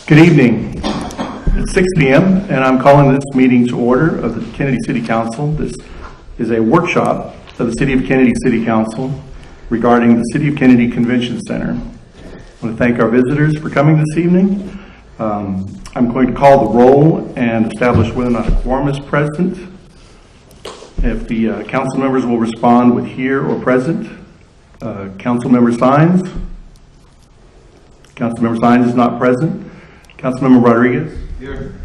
Good evening. It's 6 p.m. and I'm calling this meeting to order of the Kenedy City Council. This is a workshop of the City of Kenedy City Council regarding the City of Kenedy Convention Center. I want to thank our visitors for coming this evening. I'm going to call the roll and establish whether or not a quorum is present. If the council members will respond with here or present. Council member Sines. Councilmember Sines is not present. Councilmember Rodriguez? Here.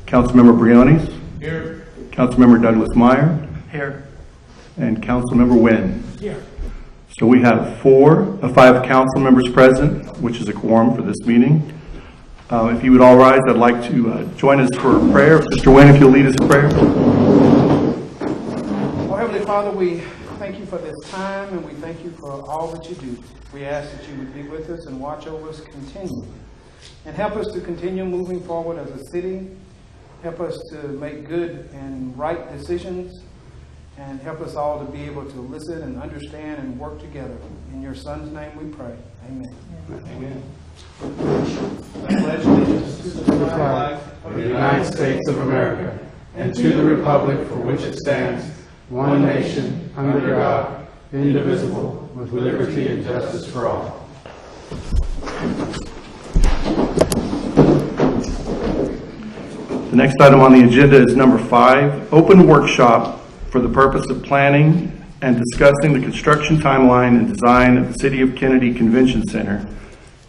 Councilmember Briones? Here. Councilmember Douglas Meyer? Here. And Councilmember Nguyen? Here. So we have 5 council members present, which is a quorum for this meeting. If you would all rise, I'd like to join us for a prayer. Mr. Nguyen, if you'll lead us in prayer. Oh, Heavenly Father, we thank you for this time, and we thank you for all that you do. We ask that you would be with us and watch over us continually. And help us to continue moving forward as a city. Help us to make good and right decisions. And help us all to be able to listen and understand and work together. In your Son's name we pray. Amen. Amen. I pledge allegiance to the flag of the United States of America and to the republic for which it stands, one nation, under God, indivisible, with liberty and justice for all. The next item on the agenda is number 5, open workshop for the purpose of planning and discussing the construction timeline and design of the City of Kenedy Convention Center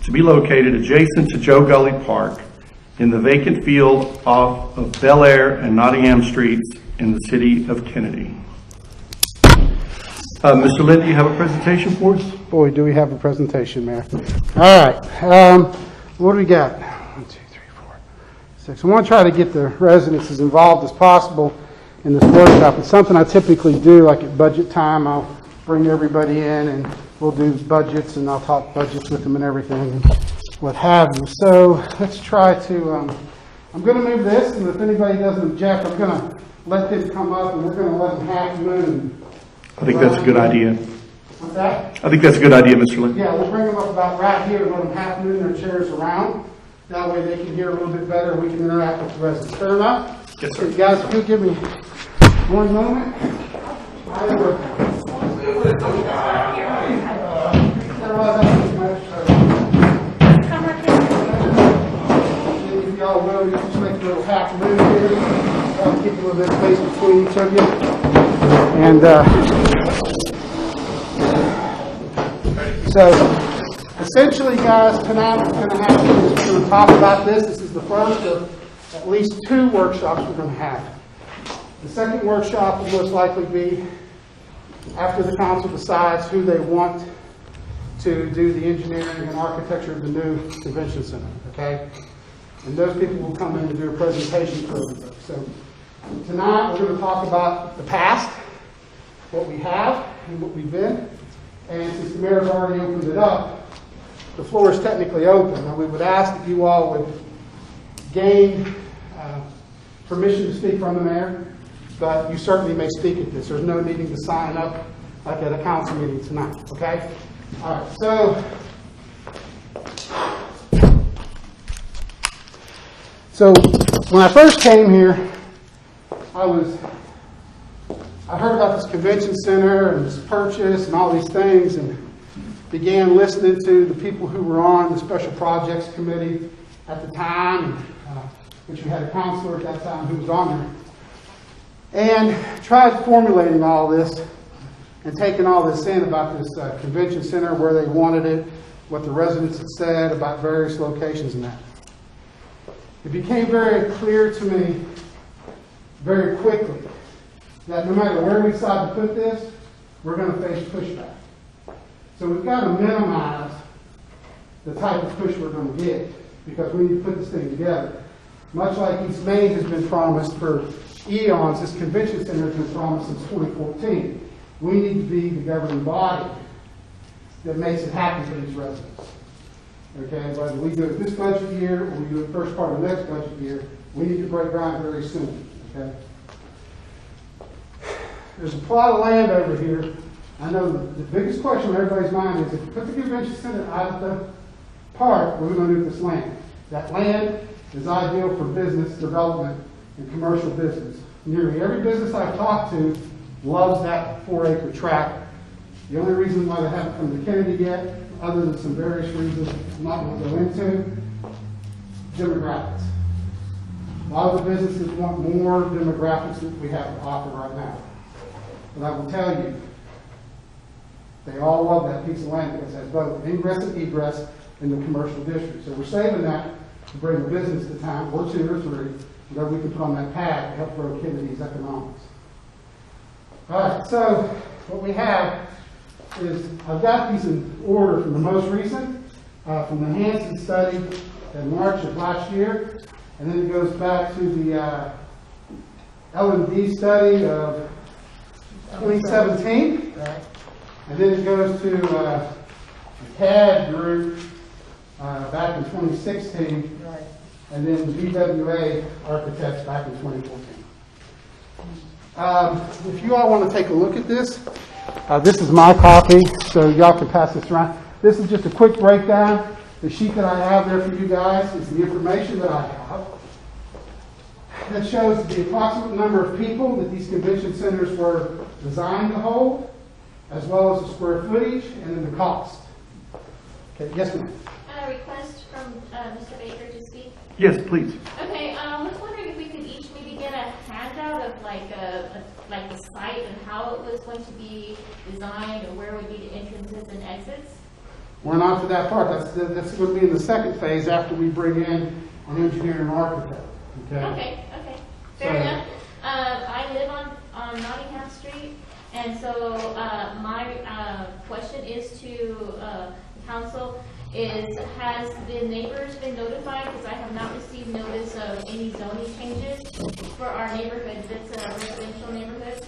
to be located adjacent to Joe Gully Park in the vacant field off of Bel Air and Nottingham Streets in the City of Kenedy. Mr. Lind, do you have a presentation for us? Boy, do we have a presentation, Mayor. All right. What do we got? 1, 2, 3, 4, 6. I want to try to get the residents as involved as possible in this workshop. It's something I typically do, like at budget time. I'll bring everybody in and we'll do budgets and I'll talk budgets with them and everything and what have you. So let's try to, I'm going to move this, and if anybody doesn't object, I'm going to let them come up and we're going to let them half moon. I think that's a good idea. What's that? I think that's a good idea, Mr. Lind. Yeah, we'll bring them up about right here and let them half moon their chairs around. That way they can hear a little bit better and we can interact with the residents. Fair enough? Yes, So sir. you guys, if you'll give me one moment. I will. If y'all will, you just make a little half moon here. I'll keep a little bit of space between each of you. And so, essentially, guys, tonight we're going to talk about this. This is the first of at least 2 workshops we're going to have. The second workshop will most likely be after the council decides who they want to do the engineering and architecture of the new convention center. Okay, and those people will come in and do a presentation for everybody. So tonight we're going to talk about the past, what we have and what we've been. And since the mayor's already opened it up, the floor is technically open. Now we would ask that you all would gain permission to speak from the mayor, but you certainly may speak at this. There's no needing to sign up like at a council meeting tonight, okay? All right, so when I first came here, I heard about this convention center and this purchase and all these things and began listening to the people who were on the Special Projects Committee at the time, which we had a counselor at that time who was on there, and tried formulating all this and taking all this in about this convention center, where they wanted it, what the residents had said about various locations and that. It became very clear to me very quickly that no matter where we decide to put this, we're going to face pushback. So we've got to minimize the type of push we're going to get, because we need to put this thing together. Much like East Main has been promised for eons, this convention center has been promised since 2014. We need to be the governing body that makes it happen for these residents. Okay, whether we do it this budget year or we do it first part of the next budget year, we need to break ground very soon. Okay. There's a plot of land over here. I know the biggest question on everybody's mind is, if you put the convention center out of the park, what are we going to do with this land? That land is ideal for business development and commercial business. Nearly every business I've talked to loves that 4-acre tract. The only reason why they haven't come to Kenedy yet, other than some various reasons I'm not going to go into, demographics. A lot of the businesses want more demographics than we have to offer right now. But I will tell you, they all love that piece of land because it has both ingress and egress in the commercial district. So we're saving that to bring a business to town, or 2 or 3, that we can put on that path to help grow Kenedy's economics. All right, so what we have is, I've got these in order from the most recent, from the Hansen study in March of last year, and then it goes back to the L&D study of 2017, and then it goes to the CAD group back in 2016, and then the BWA architects back in 2014. If you all want to take a look at this, this is my copy, so y'all can pass this around. This is just a quick breakdown. The sheet that I have there for you guys is the information that I have. That shows the approximate number of people that these convention centers were designed to hold, as well as the square footage and then the cost. Okay, yes, ma'am. A request from Mr. Baker to speak. Yes, please. Okay, I was wondering if we could each maybe get a handout of like the site and how it was going to be designed, or where would be the entrances and exits. We're not to that part. That's going to be in the second phase after we bring in an engineer and architect. Okay. Fair enough. I live on Nottingham Street, and so my question is to the council has the neighbors been notified? Because I have not received notice of any zoning changes for our neighborhood. It's a residential neighborhood.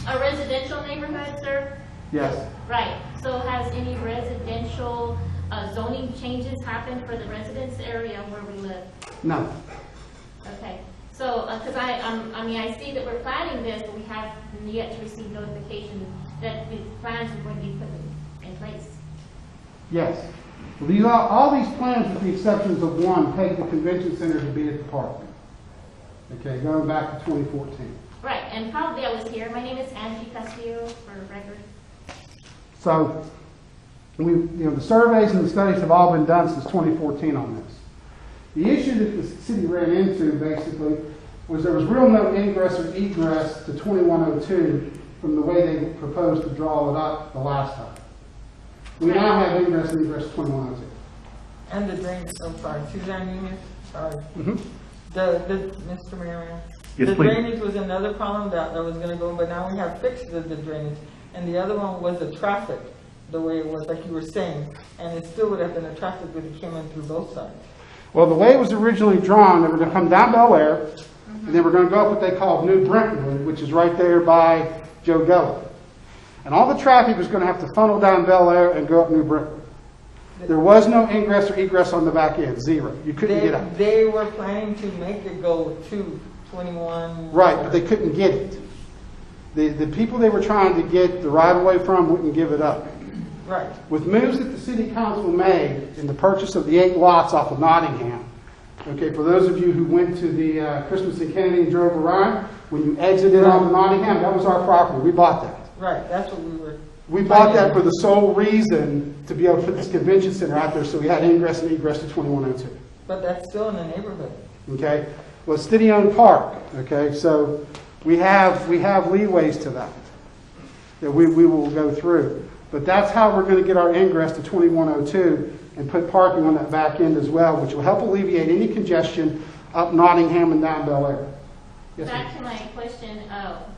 A residential neighborhood, sir? Yes. Right. So has any residential zoning changes happened for the residence area where we live? No. Okay. So, because I see that we're planning this, but we have yet to receive notification that the plans are going to be put in place. Yes. Well, all these plans, with the exceptions of one, take the convention center to be at the park. Okay, going back to 2014. Right, and probably I was here. My name is Patio, for record. So, the surveys and the studies have all been done since 2014 on this. The issue that the city ran into, basically, was there was real no ingress or egress to 2102 from the way they proposed to draw it up the last time. We now have ingress and egress to 2102. And the drainage, I'm sorry, Suzanne Nunez, sorry. Mm-hmm. Mr. Mayor, Yes, the please. drainage was another problem that was going to go, but now we have fixed the drainage. And the other one was the traffic, the way it was, like you were saying. And it still would have been a traffic, but it came in through both sides. Well, the way it was originally drawn, they were going to come down Bel Air, and they were going to go up what they call New Brentwood, which is right there by Joe Geller. And all the traffic was going to have to funnel down Bel Air and go up New Brentwood. There was no ingress or egress on the back end, zero. You couldn't get out. They were planning to make it go to 21. Right, but they couldn't get it. The people they were trying to get the right-of-way from wouldn't give it up. Right. With moves that the city council made in the purchase of the 8 lots off of Nottingham, okay, for those of you who went to the Christmas in Kenedy and drove around, when you exited onto Nottingham, that was our property. We bought that. Right, that's what we were. We bought that for the sole reason to be able to put this convention center out there so we had ingress and egress to 2102. But that's still in the neighborhood. Okay? Well, it's city-owned park, okay? So we have leeways to that we will go through. But that's how we're going to get our ingress to 2102 and put parking on that back end as well, which will help alleviate any congestion up Nottingham and down Bel Air. Yes, Back to my question,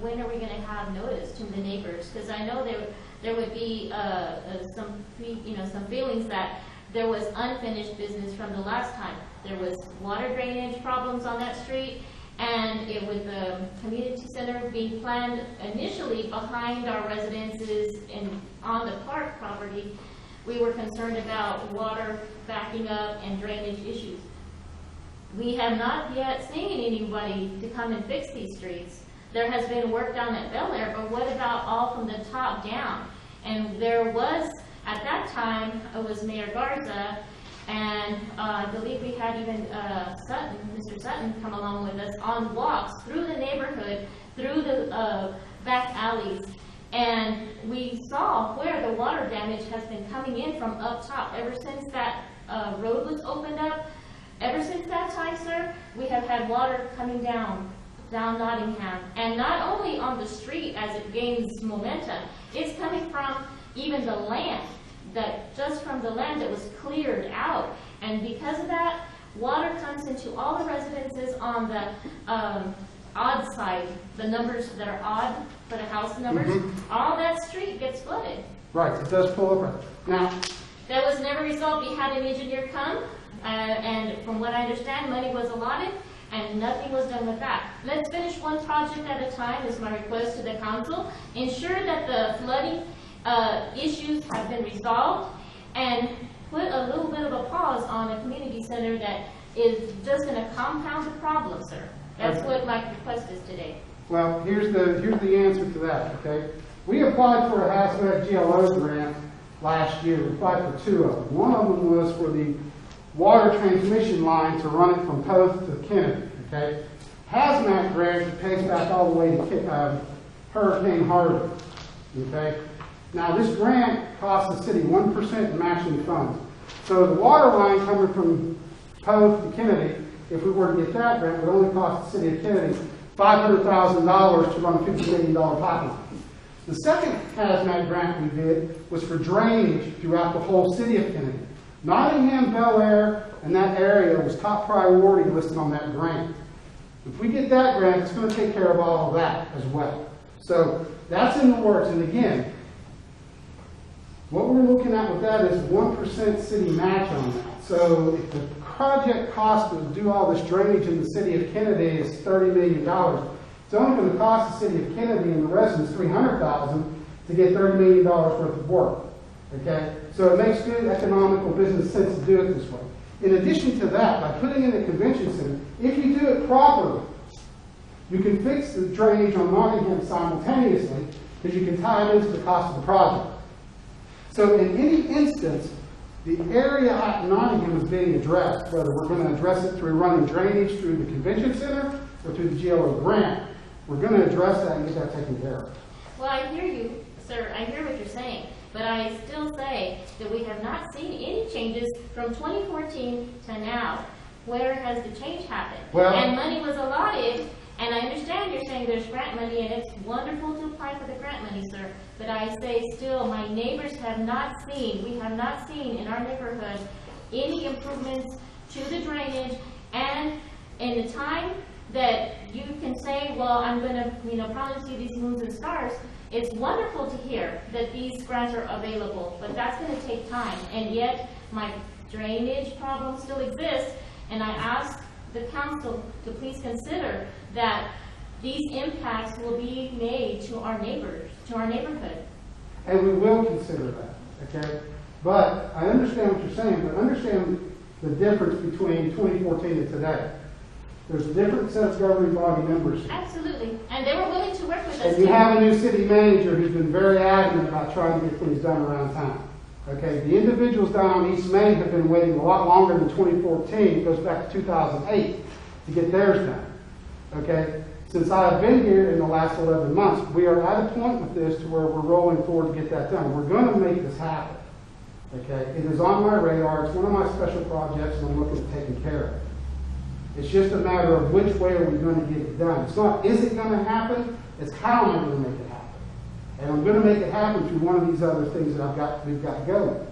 when are we going to have notice to the neighbors? Because I know there would be some feelings that there was unfinished business from the last time. There was water drainage problems on that street, and with the community center being planned initially behind our residences and on the park property, we were concerned about water backing up and drainage issues. We have not yet seen anybody to come and fix these streets. There has been work done at Bel Air, but what about all from the top down? And there was, at that time, it was Mayor Garza, And I believe we had even Sutton, Mr. Sutton, come along with us on walks through the neighborhood, through the back alleys. And we saw where the water damage has been coming in from up top. Ever since that road was opened up, ever since that time, sir, we have had water coming down Nottingham. And not only on the street as it gains momentum, it's coming from even the land, that just from the land that was cleared out. And because of that, water comes into all the residences on the odd side, the numbers that are odd for the house numbers, all that street gets flooded. Right, it does pull up. Now, That was never resolved. We had an engineer come, and from what I understand, money was allotted, and nothing was done with that. Let's finish one project at a time is my request to the council. Ensure that the flooding issues have been resolved, and put a little bit of a pause on a community center that is just going to compound the problem, sir. That's what my request is today. well, here's the answer to that, okay? We applied for a hazmat GLO grant last year. We applied for 2 of them. One of them was for the water transmission line to run it from Poth to Kenedy, okay? Hazmat grant pays back all the way to Hurricane Harvey, okay? Now, this grant costs the city 1% in matching funds. So the water line coming from Poth to Kenedy, if we were to get that grant, would only cost the city of Kenedy $500,000 to run a $50 million pipeline. The second hazmat grant we did was for drainage throughout the whole city of Kenedy. Nottingham, Bel Air, and that area was top priority listed on that grant. If we get that grant, it's going to take care of all of that as well. So that's in the works. And again, what we're looking at with that is 1% city match on that. So if the project cost to do all this drainage in the city of Kenedy is $30 million, it's only going to cost the city of Kenedy and the residents $300,000 to get $30 million worth of work. Okay? So it makes good economical business sense to do it this way. In addition to that, by putting in a convention center, if you do it properly, you can fix the drainage on Nottingham simultaneously because you can tie it into the cost of the project. So in any instance, the area at Nottingham is being addressed, whether we're going to address it through running drainage through the convention center or through the GLO grant, we're going to address that and get that taken care of. Well, I hear you, sir. I hear what you're saying. But I still say that we have not seen any changes from 2014 to now. Where has the change happened? Well, and money was allotted, and I understand you're saying there's grant money, and it's wonderful to apply for the grant money, sir. But I say still, my neighbors have not seen, we have not seen in our neighborhood any improvements to the drainage, and in the time that you can say, well, I'm going to promise you these moons and stars, it's wonderful to hear that these grants are available, but that's going to take time. And yet, my drainage problem still exists, and I ask the council to please consider that these impacts will be made to our neighbors, to our neighborhood. and we will consider that, okay? But I understand what you're saying, but understand the difference between 2014 and today. There's a different set of governing body members here. Absolutely. And they were willing to work with us. And you have a new city manager who's been very adamant about trying to get things done around town. Okay, the individuals down on East Main have been waiting a lot longer than 2014. It goes back to 2008 to get theirs done. Okay, since I've been here in the last 11 months, we are at a point with this to where we're rolling forward to get that done. We're going to make this happen. Okay, it is on my radar. It's one of my special projects, and I'm looking at taking care of it. It's just a matter of which way are we going to get it done. It's not, is it going to happen? It's how am I going to make it happen? And I'm going to make it happen through one of these other things that we've got going.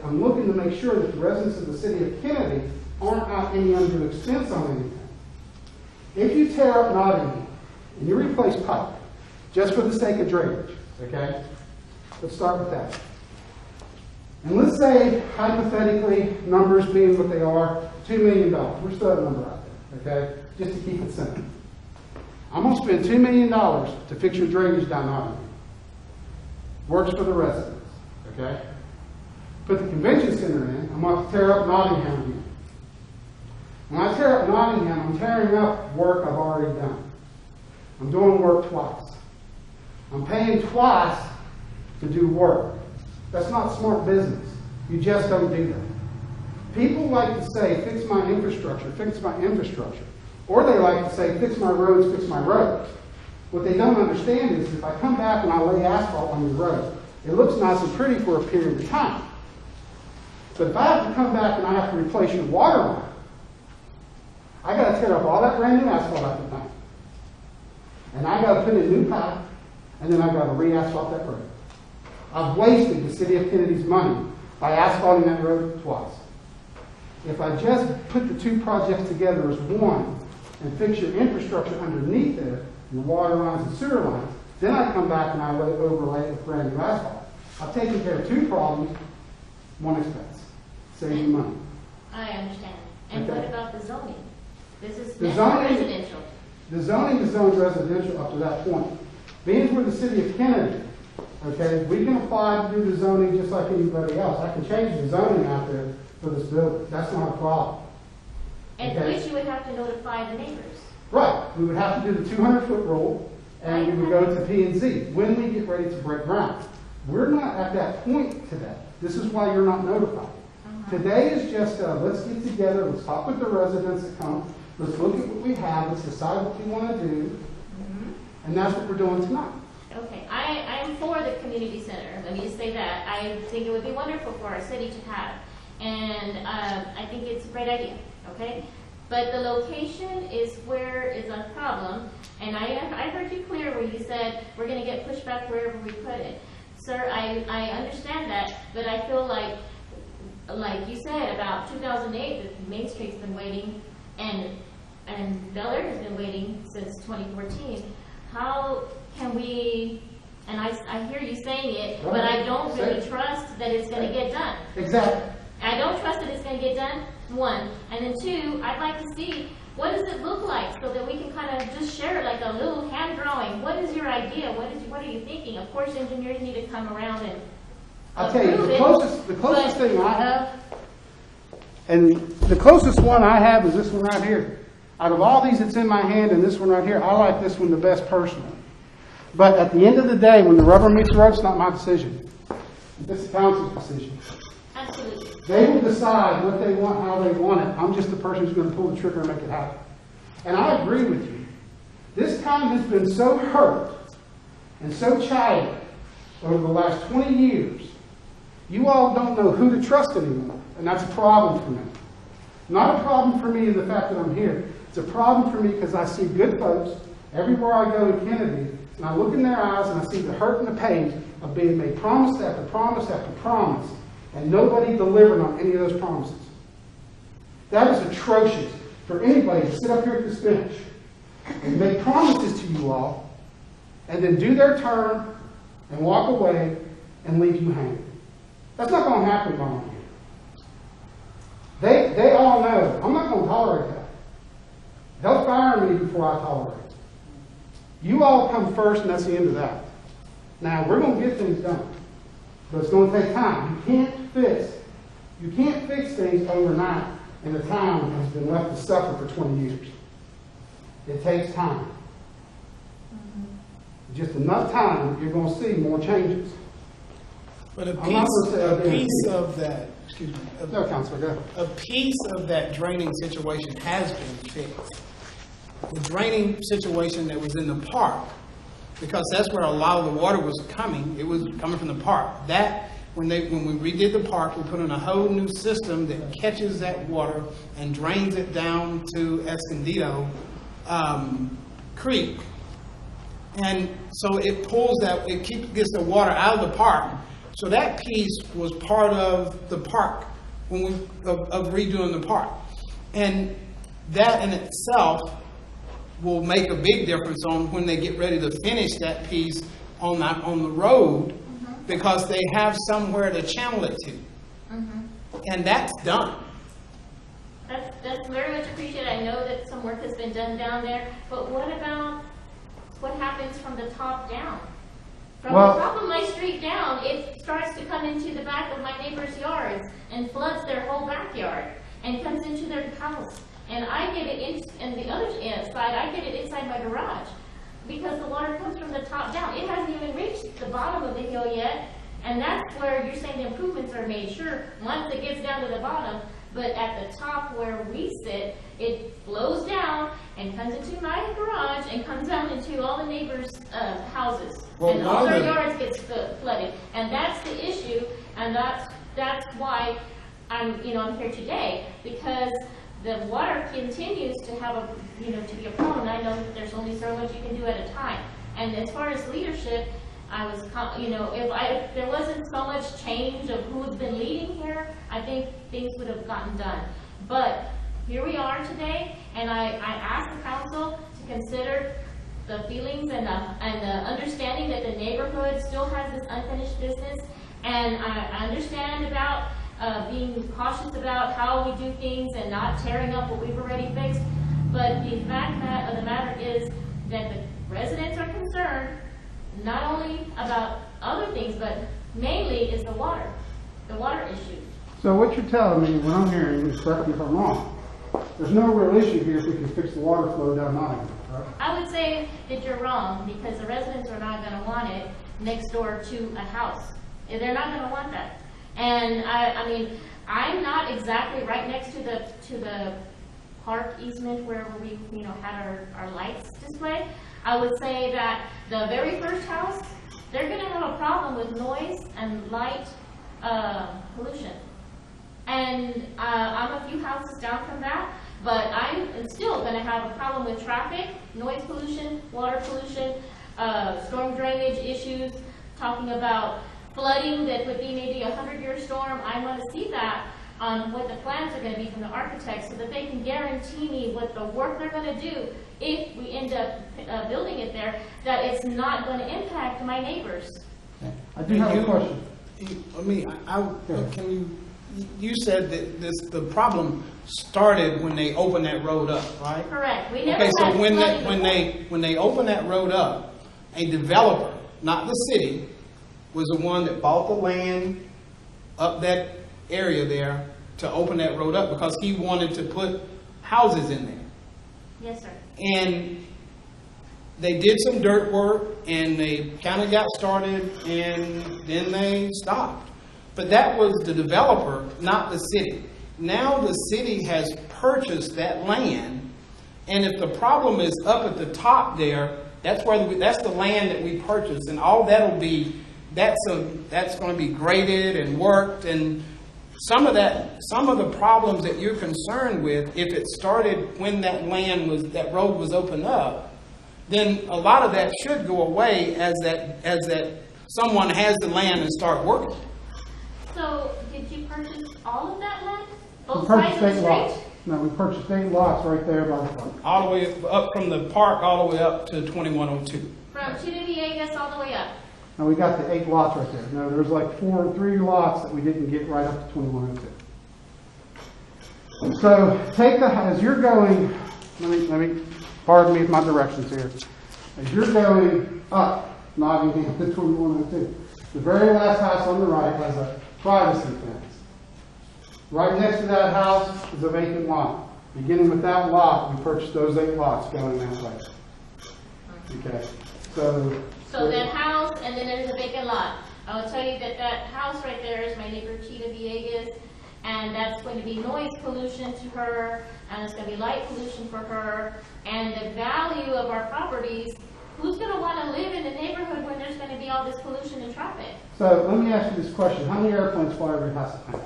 I'm looking to make sure that the residents of the city of Kenedy aren't at any undue expense on anything. If you tear up Nottingham and you replace pipe, just for the sake of drainage, okay? Let's start with that. And let's say, hypothetically, numbers being what they are, $2 million. We're still at a number out there, okay? Just to keep it simple. I'm going to spend $2 million to fix your drainage down Nottingham. Works for the residents, okay? Put the convention center in, I'm going to tear up Nottingham again. When I tear up Nottingham, I'm tearing up work I've already done. I'm doing work twice. I'm paying twice to do work. That's not smart business. You just don't do that. People like to say, fix my infrastructure, fix my infrastructure. Or they like to say, fix my roads, fix my roads. What they don't understand is if I come back and I lay asphalt on your road, it looks nice and pretty for a period of time. But if I have to come back and I have to replace your water line, I got to tear up all that brand new asphalt out the tank. And I got to put in new pipe, and then I got to re-asphalt that road. I've wasted the city of Kennedy's money by asphalting that road twice. If I just put the two projects together as one and fix your infrastructure underneath there, your water lines and sewer lines, then I come back and I overlay it with brand new asphalt. I've taken care of two problems, one expense, saving money. I understand. And Okay. what about the zoning? This is The next zoning- residential. The zoning is zoned residential up to that point. Being as we're the city of Kennedy, okay, we can apply to do the zoning just like anybody else. I can change the zoning out there for this building. That's not a problem. And Okay. which you would have to notify the neighbors. Right, we would have to do the 200-foot rule, and we would go to P&Z when we get ready to break ground. We're not at that point today. This is why you're not notified. Today is just, let's get together, let's talk with the residents that come, let's look at what we have, let's decide what we want to do, and that's what we're doing tonight. Okay, I am for the community center. Let me just say that. I think it would be wonderful for our city to have. And I think it's a great idea, okay? But the location is where is a problem. And I heard you clear where you said we're going to get pushback wherever we put it. Sir, I understand that, but I feel like you said about 2008, that Main Street's been waiting, and Bel Air has been waiting since 2014. How can we, and I hear you saying it, but I don't really trust that it's going to get done. Exactly. I don't trust that it's going to get done, one. And then two, I'd like to see, what does it look like so that we can kind of just share it like a little hand drawing. What is your idea? What are you thinking? Of course, engineers need to come around and I'll tell you, approve the it, closest but- thing I have, and the closest one I have is this one right here. Out of all these that's in my hand and this one right here, I like this one the best personally. But at the end of the day, when the rubber meets the road, it's not my decision. It's the council's decision. Absolutely. They will decide what they want, how they want it. I'm just the person who's going to pull the trigger and make it happen. And I agree with you. This town has been so hurt and so chided over the last 20 years. You all don't know who to trust anymore, and that's a problem for me. Not a problem for me in the fact that I'm here. It's a problem for me because I see good folks everywhere I go in Kenedy, and I look in their eyes and I see the hurt and the pain of being made promise after promise after promise, and nobody delivered on any of those promises. That is atrocious for anybody to sit up here at this bench and make promises to you all, and then do their term and walk away and leave you hanging. That's not going to happen while I'm here. They all know I'm not going to tolerate that. They'll fire me before I tolerate it. You all come first, and that's the end of that. Now, we're going to get things done, but it's going to take time. You can't fix things overnight, and the town has been left to suffer for 20 years. It takes time. Just enough time, you're going to see more changes. But a I'm not gonna say I guarantee piece it. of that, excuse me, No, Councilor, go ahead. a piece of that draining situation has been fixed. The draining situation that was in the park, because that's where a lot of the water was coming, it was coming from the park. That, when we redid the park, we put in a whole new system that catches that water and drains it down to Escondido Creek. And so it pulls that, gets the water out of the park. So that piece was part of the park, of redoing the park. And that in itself will make a big difference on when they get ready to finish that piece on the road, because they have somewhere to channel it to. And that's done. That's very much appreciated. I know that some work has been done down there, but what about what happens from the top down? From the top of my street down, it starts to come into the back of my neighbor's yards and floods their whole backyard and comes into their house. And I get it in the other side, I get it inside my garage because the water comes from the top down. It hasn't even reached the bottom of the hill yet, and that's where you're saying the improvements are made. Sure, once it gets down to the bottom, but at the top where we sit, it flows down and comes into my garage and comes down into all the neighbors' houses. Well, And all one their of the- yards get flooded. And that's the issue, and that's why I'm here today, because the water continues to have to be a problem. I know that there's only so much you can do at a time. And as far as leadership, I was, if there wasn't so much change of who's been leading here, I think things would have gotten done. But here we are today, and I asked the council to consider the feelings and the understanding that the neighborhood still has this unfinished business. And I understand about being cautious about how we do things and not tearing up what we've already fixed. But the fact of the matter is that the residents are concerned not only about other things, but mainly is the water issue. So what you're telling me, what I'm hearing, is, correct me if I'm wrong, there's no real issue here if we can fix the water flow down Nottingham, right? I would say that you're wrong, because the residents are not going to want it next door to a house. They're not going to want that. And I mean, I'm not exactly right next to the park easement where we had our lights displayed. I would say that the very first house, they're going to have a problem with noise and light pollution. And I'm a few houses down from that, but I'm still going to have a problem with traffic, noise pollution, water pollution, storm drainage issues, talking about flooding that would be maybe a 100-year storm. I want to see that on what the plans are going to be from the architects, so that they can guarantee me what the work they're going to do if we end up building it there, that it's not going to impact my neighbors. I do have a question. You said that the problem started when they opened that road up, right? Correct. We never Okay, so had when flooding before. they opened that road up, a developer, not the city, was the one that bought the land up that area there to open that road up, because he wanted to put houses in there. Yes, sir. And they did some dirt work, and they kind of got started, and then they stopped. But that was the developer, not the city. Now the city has purchased that land, and if the problem is up at the top there, that's the land that we purchased, and all that'll be, that's going to be graded and worked, and some of the problems that you're concerned with, if it started when that road was opened up, then a lot of that should go away as that someone has the land and start working. So, did you purchase all of that land? We Both purchased sides of the 8 lots. street? No, we purchased 8 lots right there by the park. All the way up from the park, all the way up to 2102. From Chino Viegas all the way up? And we got the 8 lots right there. No, there's like 3 lots that we didn't get right up to 2102. So as you're going, let me, pardon me with my directions here. As you're going up Nottingham to 2102, the very last house on the right has a privacy fence. Right next to that house is a vacant lot. Beginning with that lot, we purchased those 8 lots going that way. Okay, So that house, and then there's a vacant lot. I will tell you that house right there is my neighbor Chita Viegas, and that's going to be noise pollution to her, and it's going to be light pollution for her, and the value of our properties. Who's going to want to live in the neighborhood when there's going to be all this pollution and traffic? So let me ask you this question. How many airplanes fly over House of Town?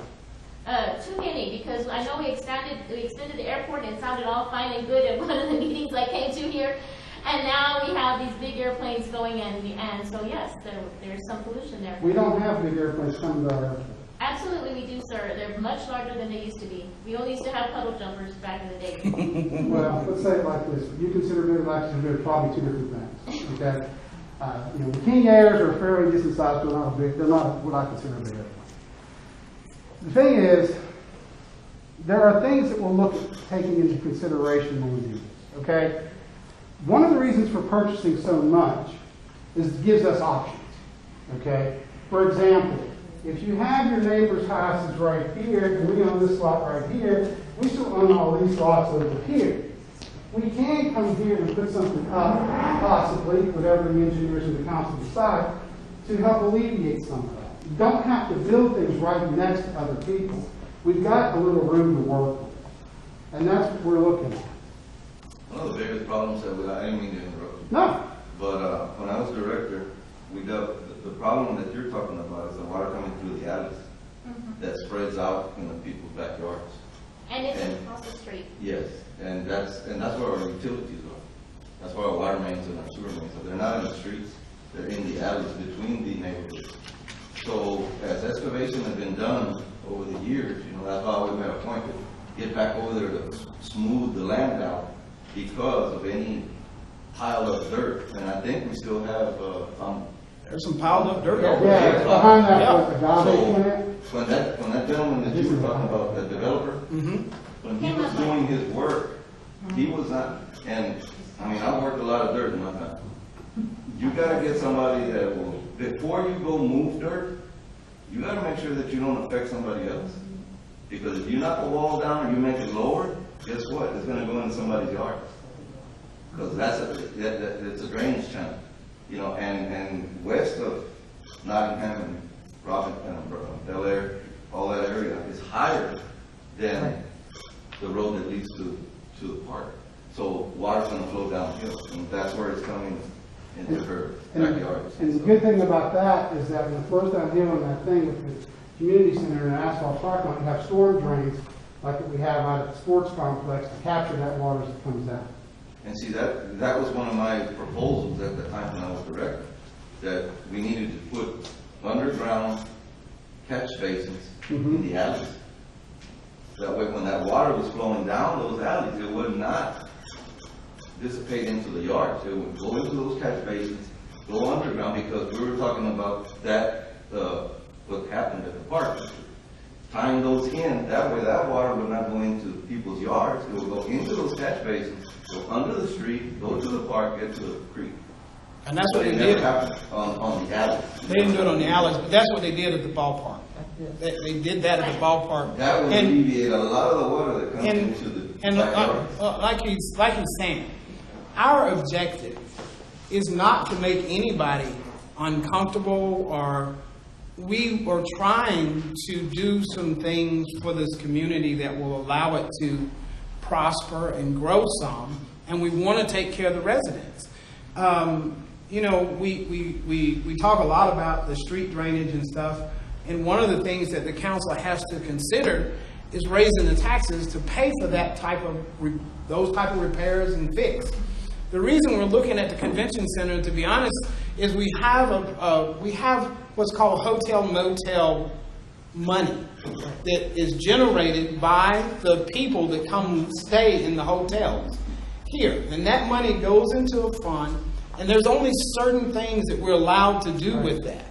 Too many, because I know we extended the airport, and it sounded all fine and good at one of the meetings I came to here. And now we have these big airplanes going in, and so yes, there's some pollution there. We don't have big airplanes coming to our airport. Absolutely we do, sir. They're much larger than they used to be. We only used to have puddle jumpers back in the day. Well, let's say it like this. You consider big, I consider probably 2 different things. Okay? The King Airs are fairly decent sized, but not big. They're not what I consider a big airplane. The thing is, there are things that we'll look at taking into consideration when we do this. Okay? One of the reasons for purchasing so much is it gives us options. Okay? For example, if you have your neighbor's houses right here, and we own this lot right here, we still own all these lots over here. We can come here and put something up, possibly, whatever the engineers and the council decide, to help alleviate some of that. You don't have to build things right next to other people. we've got a little room to work with. And that's what we're looking at. One of the biggest problems that I didn't mean to interrupt you, No, but when I was director, we dealt, the problem that you're talking about is the water coming through the alleys that spreads out in the people's backyards. And it's across the street. Yes, and that's where our utilities are. That's where our water mains and our sewer mains are. They're not in the streets, they're in the alleys between the neighborhoods. So as excavation has been done over the years, that's why we made a point to get back over there to smooth the land out because of any pile of dirt. And I think we still have, There's some piled up dirt. yeah, it's behind that Yeah. agave plant. when that gentleman that you were talking about, the developer, when he was doing his work, he was not, and I mean, I've worked a lot of dirt in my time. You gotta get somebody that will, before you go move dirt, you gotta make sure that you don't affect somebody else. Because if you knock the wall down or you make it lower, guess what? It's gonna go into somebody's yard. Because it's a drainage channel, and west of Nottingham and Robin and Bel Air, all that area is higher than the road that leads to the park. So water's gonna flow downhill, and that's where it's coming into her backyard. And the good thing about that is that when the first time doing that thing with the community center and asphalt parking lot, you have storm drains like what we have out at the sports complex to capture that water as it comes down. And see, that was one of my proposals at the time when I was director, that we needed to put underground catch basins in the alleys. That way, when that water was flowing down those alleys, it would not dissipate into the yards. It would go into those catch basins, go underground, because we were talking about that, what happened at the park. Tying those in, that way that water would not go into people's yards. It would go into those catch basins, go under the street, go to the park, get to the creek. And that's what they It never did. happened on the alleys. They didn't do it on the alleys, but that's what they did at the ballpark. They did that at the ballpark. That would And- alleviate a lot of the water that comes into the And backyards. like he's saying, our objective is not to make anybody uncomfortable, or we are trying to do some things for this community that will allow it to prosper and grow some, and we want to take care of the residents. We talk a lot about the street drainage and stuff, and one of the things that the council has to consider is raising the taxes to pay for that those type of repairs and fix. The reason we're looking at the convention center, to be honest, is we have what's called hotel motel money that is generated by the people that come stay in the hotels here, and that money goes into a fund, and there's only certain things that we're allowed to do with that,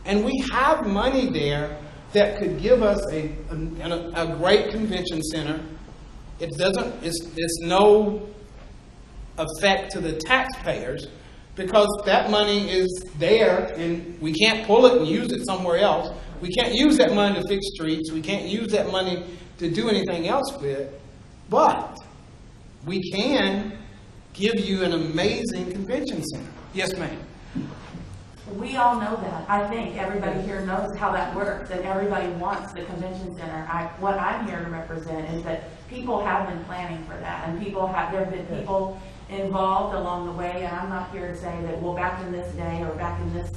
and we have money there that could give us a great convention center. It's no effect to the taxpayers, because that money is there and we can't pull it and use it somewhere else. We can't use that money to fix streets. We can't use that money to do anything else with, but we can give you an amazing convention center. Yes, ma'am. We all know that. I think everybody here knows how that works, and everybody wants the convention center. What I'm here to represent is that people have been planning for that, and there have been people involved along the way, and I'm not here to say that, well, back in this day or back in this,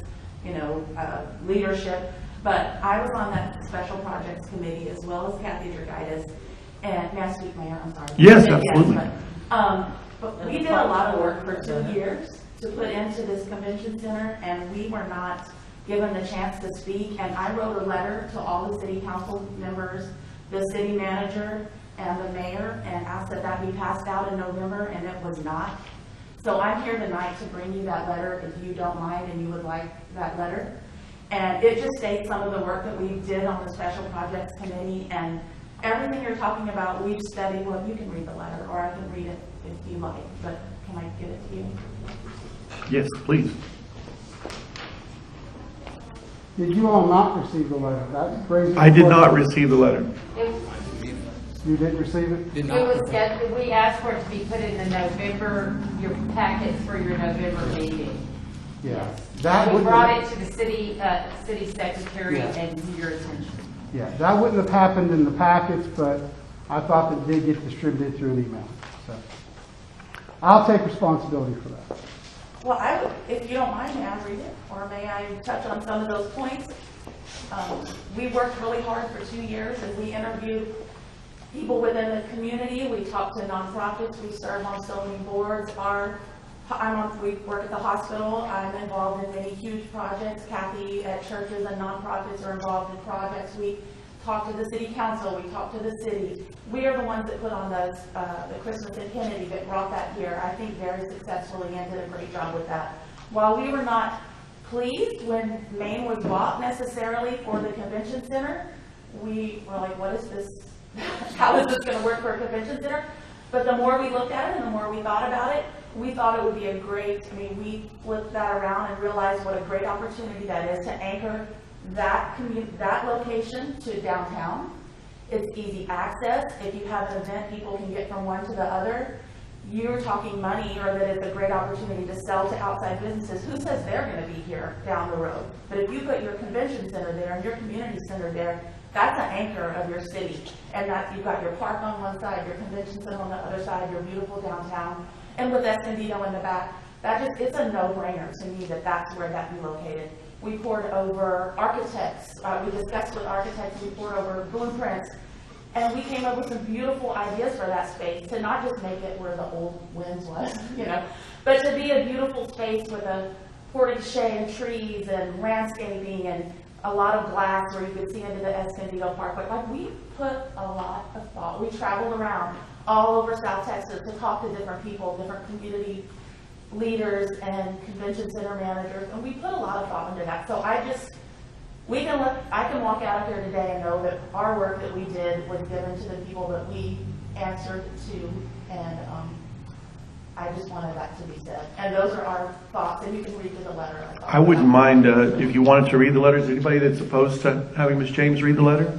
leadership, but I was on that special projects committee as well as Kathy Dragaitis, and may I speak, Mayor? I'm sorry. Yes, absolutely. But we did a lot of work for 2 years to put into this convention center, and we were not given the chance to speak. And I wrote a letter to all the city council members, the city manager, and the mayor, and asked that be passed out in November, and it was not. So I'm here tonight to bring you that letter, if you don't mind and you would like that letter. And it just states some of the work that we did on the special projects committee, and everything you're talking about, we've studied. Well, you can read the letter, or I can read it if you like, but can I give it to you? Yes, please. Did you all not receive the letter? That's crazy. I did not receive the letter. You didn't receive it? Did It not. was scheduled, we asked for it to be put in the November, your packets for your November meeting. Yeah. That We would brought it to the city secretary Yeah. and to your attention. Yeah, that wouldn't have happened in the packets, but I thought that it did get distributed through an email. So I'll take responsibility for that. Well, I would, if you don't mind, may I read it? Or may I touch on some of those points? We worked really hard for 2 years and we interviewed people within the community. We talked to nonprofits. We serve on so many boards. We work at the hospital. I'm involved in many huge projects. Kathy at churches and nonprofits are involved in projects. We talk to the city council. We talk to the city. We are the ones that put on those, the Christmas in Kenedy that brought that here, I think very successfully, and did a great job with that. While we were not pleased when Maine was bought necessarily for the convention center, we were like, what is this? How is this going to work for a convention center? But the more we looked at it and the more we thought about it, we thought it would be a great, we flipped that around and realized what a great opportunity that is to anchor that location to downtown. It's easy access. If you have an event, people can get from one to the other. You're talking money, or that it's a great opportunity to sell to outside businesses. Who says they're going to be here down the road? But if you put your convention center there and your community center there, that's an anchor of your city. And that you've got your park on one side, your convention center on the other side, your beautiful downtown, and with Escondido in the back. It's a no-brainer to me that that's where that be located. We poured over architects. We discussed with architects. We poured over blueprints. And we came up with some beautiful ideas for that space, to not just make it where the old Winds was, but to be a beautiful space with a portage and trees and landscaping and a lot of glass where you could see into the Escondido Park. But we put a lot of thought. We traveled around all over South Texas to talk to different people, different community leaders and convention center managers, and we put a lot of thought into that. So I can walk out of here today and know that our work that we did was given to the people that we answered to, and I just wanted that to be said. And those are our thoughts, and you can read through the letter. I wouldn't mind if you wanted to read the letter. Is anybody that's opposed to having Ms. James read the letter?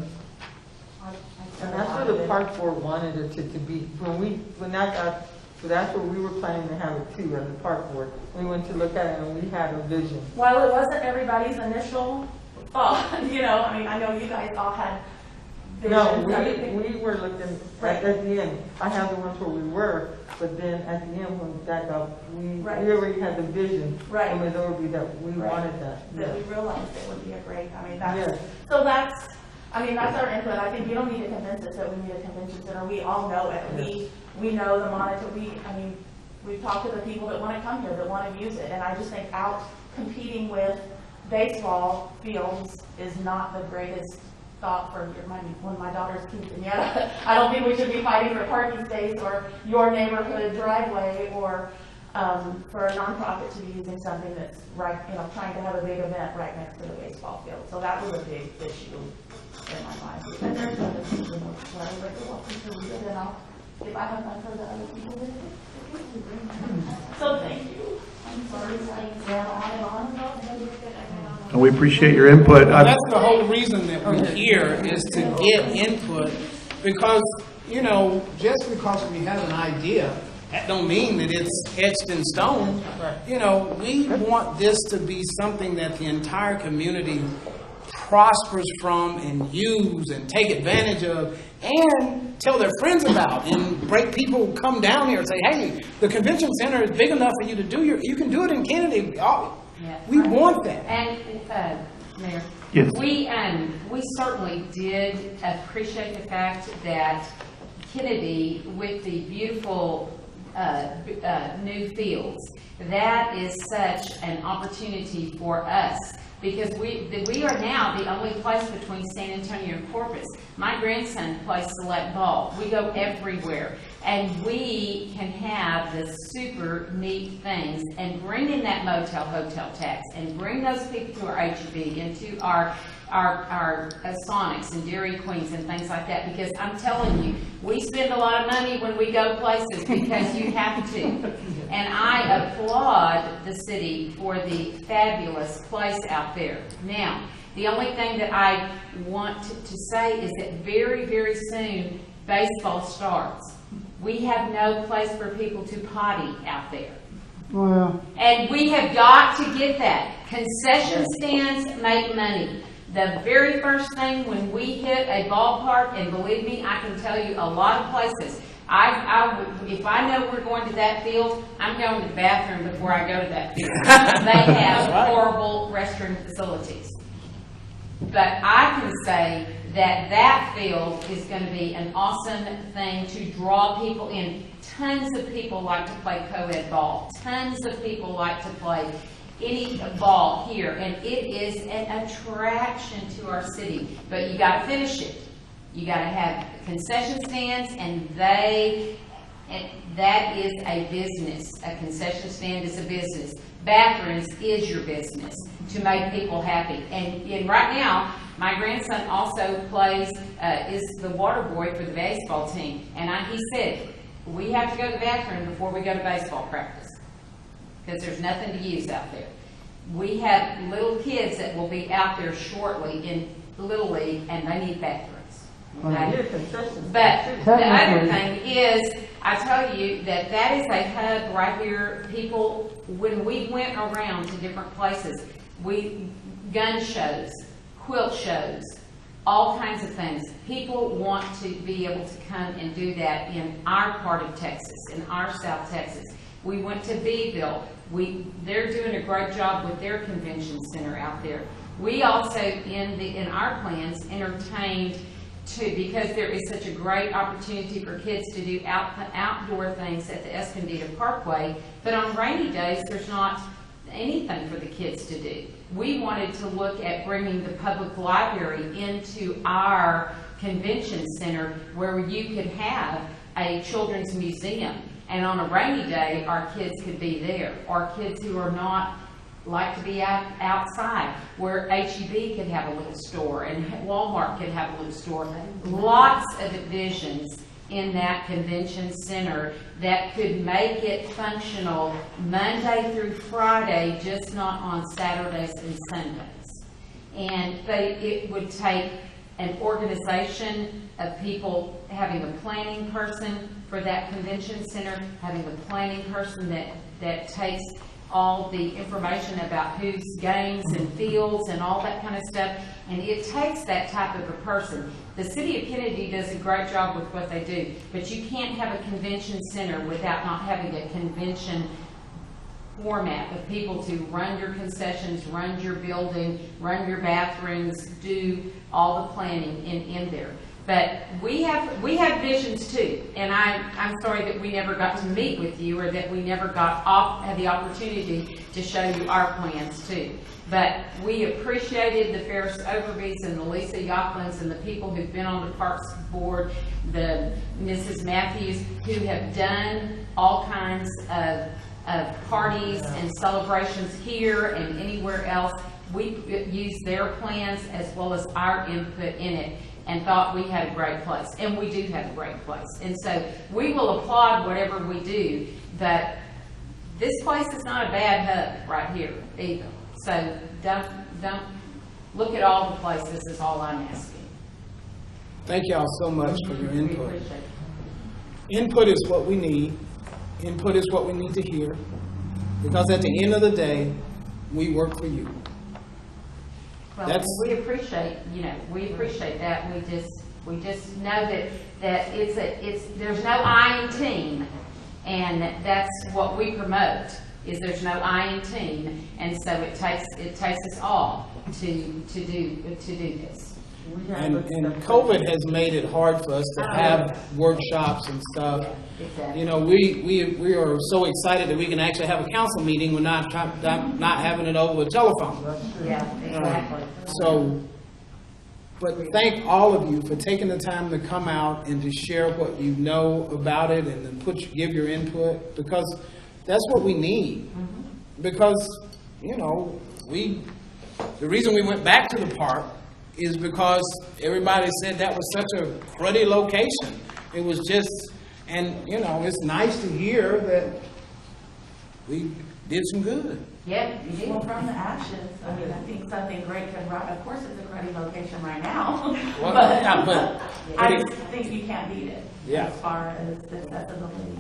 And that's where the park board wanted it to be. So that's where we were planning to have it too, as the park board. We went to look at it and we had a vision. While it wasn't everybody's initial thought, I know you guys all had visions. No, we were looking, right at the end. I have the ones where we were, but then at the end when we back up, we already had the vision. Right. From Adobe that we wanted that. That we realized it would be a great, yes. So that's our input. I think you don't need to convince us that we need a convention center. We all know it. Yes. We know the monitor. We've talked to the people that want to come here, that want to use it. And I just think out competing with baseball fields is not the greatest thought for when my daughter's quinceañera. I don't think we should be fighting for parking space or your neighborhood driveway, or for a nonprofit to be using something that's right, trying to have a big event right next to the baseball field. So that was a big issue in my mind. And there's other things in which I'm very welcome to read it, and if I have time for the other people, so thank you. I'm sorry I ran on and on. And we appreciate your input. That's the whole reason that we're here, is to get input, because, just because we have an idea, that don't mean that it's etched in stone. We want this to be something that the entire community prospers from and use and take advantage of and tell their friends about, and break people come down here and say, hey, the convention center is big enough for you to do you can do it in Kenedy. We want that. And Mayor, yes. We certainly did appreciate the fact that Kenedy, with the beautiful new fields, that is such an opportunity for us, because we are now the only place between San Antonio and Corpus. My grandson plays select ball. We go everywhere, and we can have the super neat things and bring in that motel hotel tax and bring those people to our HB and to our Sonics and Dairy Queens and things like that, because I'm telling you, we spend a lot of money when we go places because you have to. And I applaud the city for the fabulous place out there. Now, the only thing that I want to say is that very, very soon baseball starts. We have no place for people to potty out there. Well, And we have got to get that. Concession stands make money. The very first thing when we hit a ballpark, and believe me, I can tell you a lot of places, if I know we're going to that field, I'm going to the bathroom before I go to that field. They have horrible restroom facilities. But I can say that that field is going to be an awesome thing to draw people in. Tons of people like to play co-ed ball. Tons of people like to play any ball here. And it is an attraction to our city. But you got to finish it. You got to have concession stands, and that is a business. A concession stand is a business. Bathrooms is your business to make people happy. And right now, my grandson also plays, is the water boy for the baseball team. And he said, we have to go to the bathroom before we go to baseball practice because there's nothing to use out there. We have little kids that will be out there shortly in Little League, and they need bathrooms. Okay? But the other thing is, I tell you that is a hub right here. People, when we went around to different places, gun shows, quilt shows, all kinds of things. People want to be able to come and do that in our part of Texas, in our South Texas. We went to Beeville. They're doing a great job with their convention center out there. We also, in our plans, entertained because there is such a great opportunity for kids to do outdoor things at the Escondido Parkway, but on rainy days, there's not anything for the kids to do. We wanted to look at bringing the public library into our convention center where you could have a children's museum. And on a rainy day, our kids could be there. Or kids who are not like to be outside, where H-E-B could have a little store and Walmart could have a little store. Lots of visions in that convention center that could make it functional Monday through Friday, just not on Saturdays and Sundays. But it would take an organization of people having a planning person for that convention center, having a planning person that takes all the information about whose games and fields and all that kind of stuff, and it takes that type of a person. The city of Kenedy does a great job with what they do, but you can't have a convention center without not having a convention format of people to run your concessions, run your building, run your bathrooms, do all the planning in there. But we have visions too, and I'm sorry that we never got to meet with you, or that we never had the opportunity to show you our plans too. But we appreciated the Ferris Overbys and the Lisa Yocklands and the people who've been on the Parks Board, the Mrs. Matthews, who have done all kinds of parties and celebrations here and anywhere else. We used their plans as well as our input in it, and thought we had a great place. And we do have a great place. And so we will applaud whatever we do, but this place is not a bad hub right here either. So don't look at all the places is all I'm asking. Thank y'all so much for your input. Input is what we need. Input is what we need to hear. Because at the end of the day, we work for you. Well, we appreciate that. We just know that there's no I in team, and that's what we promote. Is there's no I in team, and so it takes us all to do this. And COVID has made it hard for us to have workshops and stuff. Exactly. You know, we are so excited that we can actually have a council meeting. We're not having it over the telephone. Yeah, exactly. But thank all of you for taking the time to come out and to share what you know about it, and then give your input, because that's what we need. Mm-hmm. Because, you know, the reason we went back to the park is because everybody said that was such a cruddy location. It was just, and you know, it's nice to hear that we did some good. Yeah, you did. Well, from the ashes, I mean, I think something great could rise. Of course, it's a cruddy location right now, Well, but yeah, but I just think you can't beat it Yeah. as far as accessibility.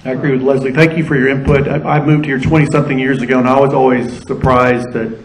I agree with Leslie. Thank you for your input. I moved here 20-something years ago, and I was always surprised that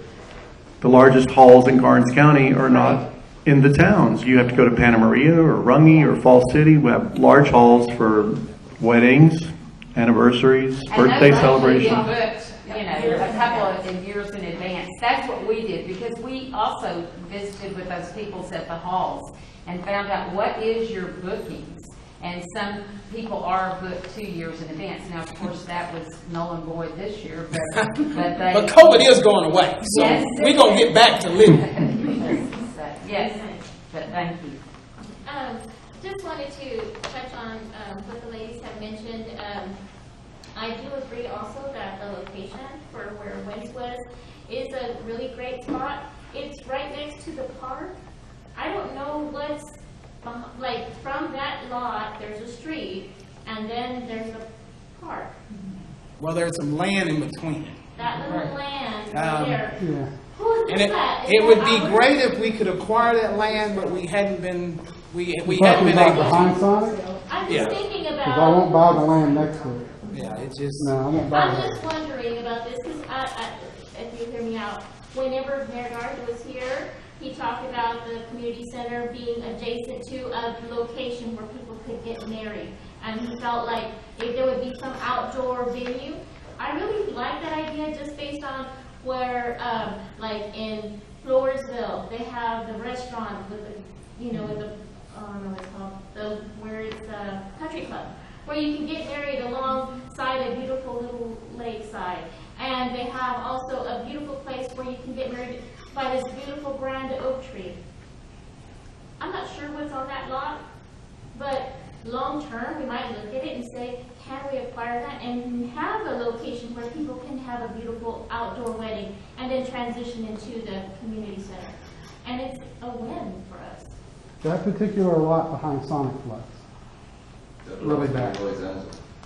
The largest halls in Karnes County are not in the towns. You have to go to Santa Maria or Runge or Falls City. We have large halls for weddings, anniversaries, birthday celebrations. And those actually get booked, a couple of years in advance. That's what we did, because we also visited with those people at the halls and found out what is your bookings. And some people are booked 2 years in advance. Now, of course, that was null and void this year, but But COVID is going away, so Yes. we're going to get back to living. yes, but thank you. Just wanted to touch on what the ladies have mentioned. I do agree also that the location for where Wentz was is a really great spot. It's right next to the park. I don't know what's, like, from that lot, there's a street, and then there's a park. Well, there's some land in between. That little land Um, there. Yeah. Who is And that? Is it that would be ours? great if we could acquire that land, but we hadn't been, we hadn't Talking been about able to. behind Sonic? I'm Yeah. just thinking Because I won't about, buy the land next to it. Yeah, it's just. No, I won't buy I'm it. just wondering about this, because if you hear me out, whenever Mayor Garth was here, he talked about the community center being adjacent to a location where people could get married. And he felt like if there would be some outdoor venue. I really like that idea just based on where, like in Floresville, they have the restaurant with the, with the, I don't know what it's called, where it's a country club, where you can get married alongside a beautiful little lakeside. And they have also a beautiful place where you can get married by this beautiful grand oak tree. I'm not sure what's on that lot, but long term, we might look at it and say, can we acquire that and have a location where people can have a beautiful outdoor wedding and then transition into the community center? And it's a win for us. That particular lot behind Sonic floods. Really bad.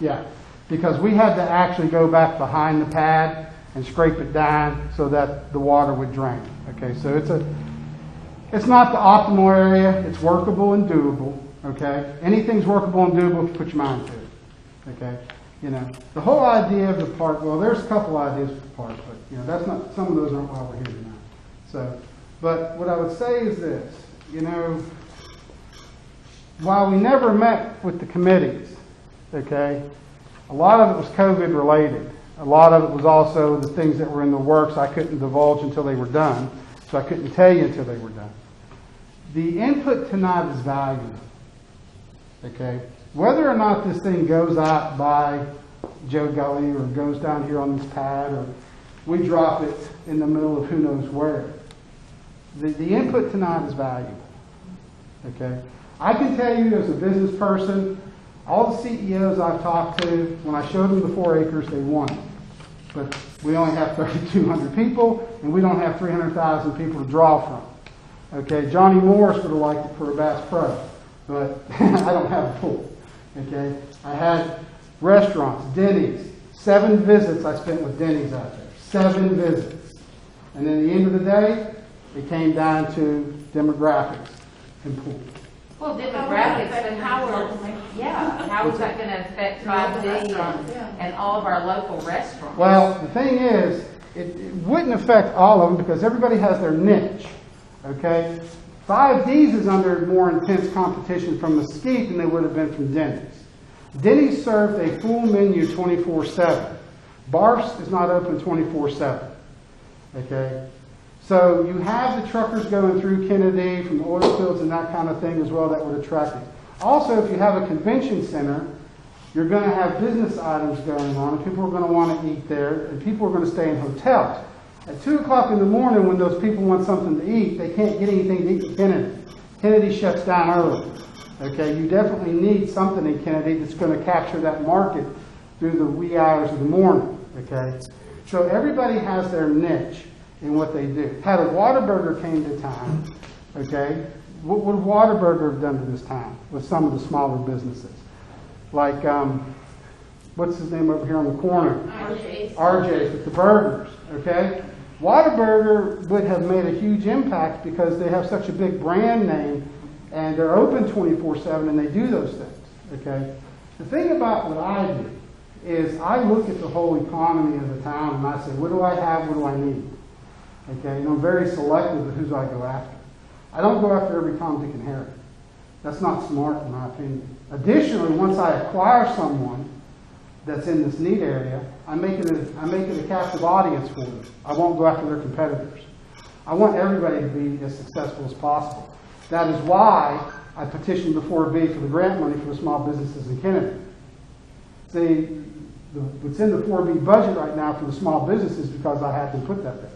Yeah, because we had to actually go back behind the pad and scrape it down so that the water would drain. Okay, so it's not the optimal area. It's workable and doable. Okay, anything's workable and doable if you put your mind to it. Okay, the whole idea of the park. Well, there's a couple ideas for the park, but that's not. Some of those aren't why we're here tonight. So, but what I would say is this. While we never met with the committees, okay, a lot of it was COVID related. A lot of it was also the things that were in the works I couldn't divulge until they were done, so I couldn't tell you until they were done. The input tonight is valuable, okay? Whether or not this thing goes out by Joe Gully or goes down here on this pad or we drop it in the middle of who knows where, the input tonight is valuable, okay? I can tell you as a business person, all the CEOs I've talked to, when I showed them the 4 acres, they want it. But we only have 3,200 people, and we don't have 300,000 people to draw from. Okay, Johnny Morris would have liked it for a Bass Pro, but I don't have a pool. Okay, I had restaurants, Denny's, 7 visits I spent with Denny's out there, 7 visits. And then at the end of the day, it came down to demographics and pool. Well, demographics, but how is that going to affect 5D and all of our local restaurants? Well, the thing is, it wouldn't affect all of them because everybody has their niche, okay? 5Ds is under more intense competition from Mesquite than they would have been from Denny's. Denny's served a full menu 24/7. Barf's is not open 24/7, okay? So you have the truckers going through Kenedy from the oil fields and that kind of thing as well that would attract it. Also, if you have a convention center, you're going to have business items going on and people are going to want to eat there and people are going to stay in hotels. At 2 o'clock in the morning when those people want something to eat, they can't get anything to eat in Kenedy. Kenedy shuts down early. Okay, you definitely need something in Kenedy that's going to capture that market through the wee hours of the morning. Okay, so everybody has their niche in what they do. Had a Whataburger came to town, okay, what would Whataburger have done to this town with some of the smaller businesses? Like, what's his name over here on the corner? RJ's with the burgers, okay? Whataburger would have made a huge impact because they have such a big brand name and they're open 24/7 and they do those things, okay? The thing about what I do is I look at the whole economy of the town and I say, what do I have, what do I need? Okay, and I'm very selective of who I go after. I don't go after every Tom, Dick, and Harry. That's not smart in my opinion. Additionally, once I acquire someone that's in this need area, I make it a captive audience for them. I won't go after their competitors. I want everybody to be as successful as possible. That is why I petitioned the 4B for the grant money for the small businesses in Kenedy. See, what's in the 4B budget right now for the small businesses because I had to put that there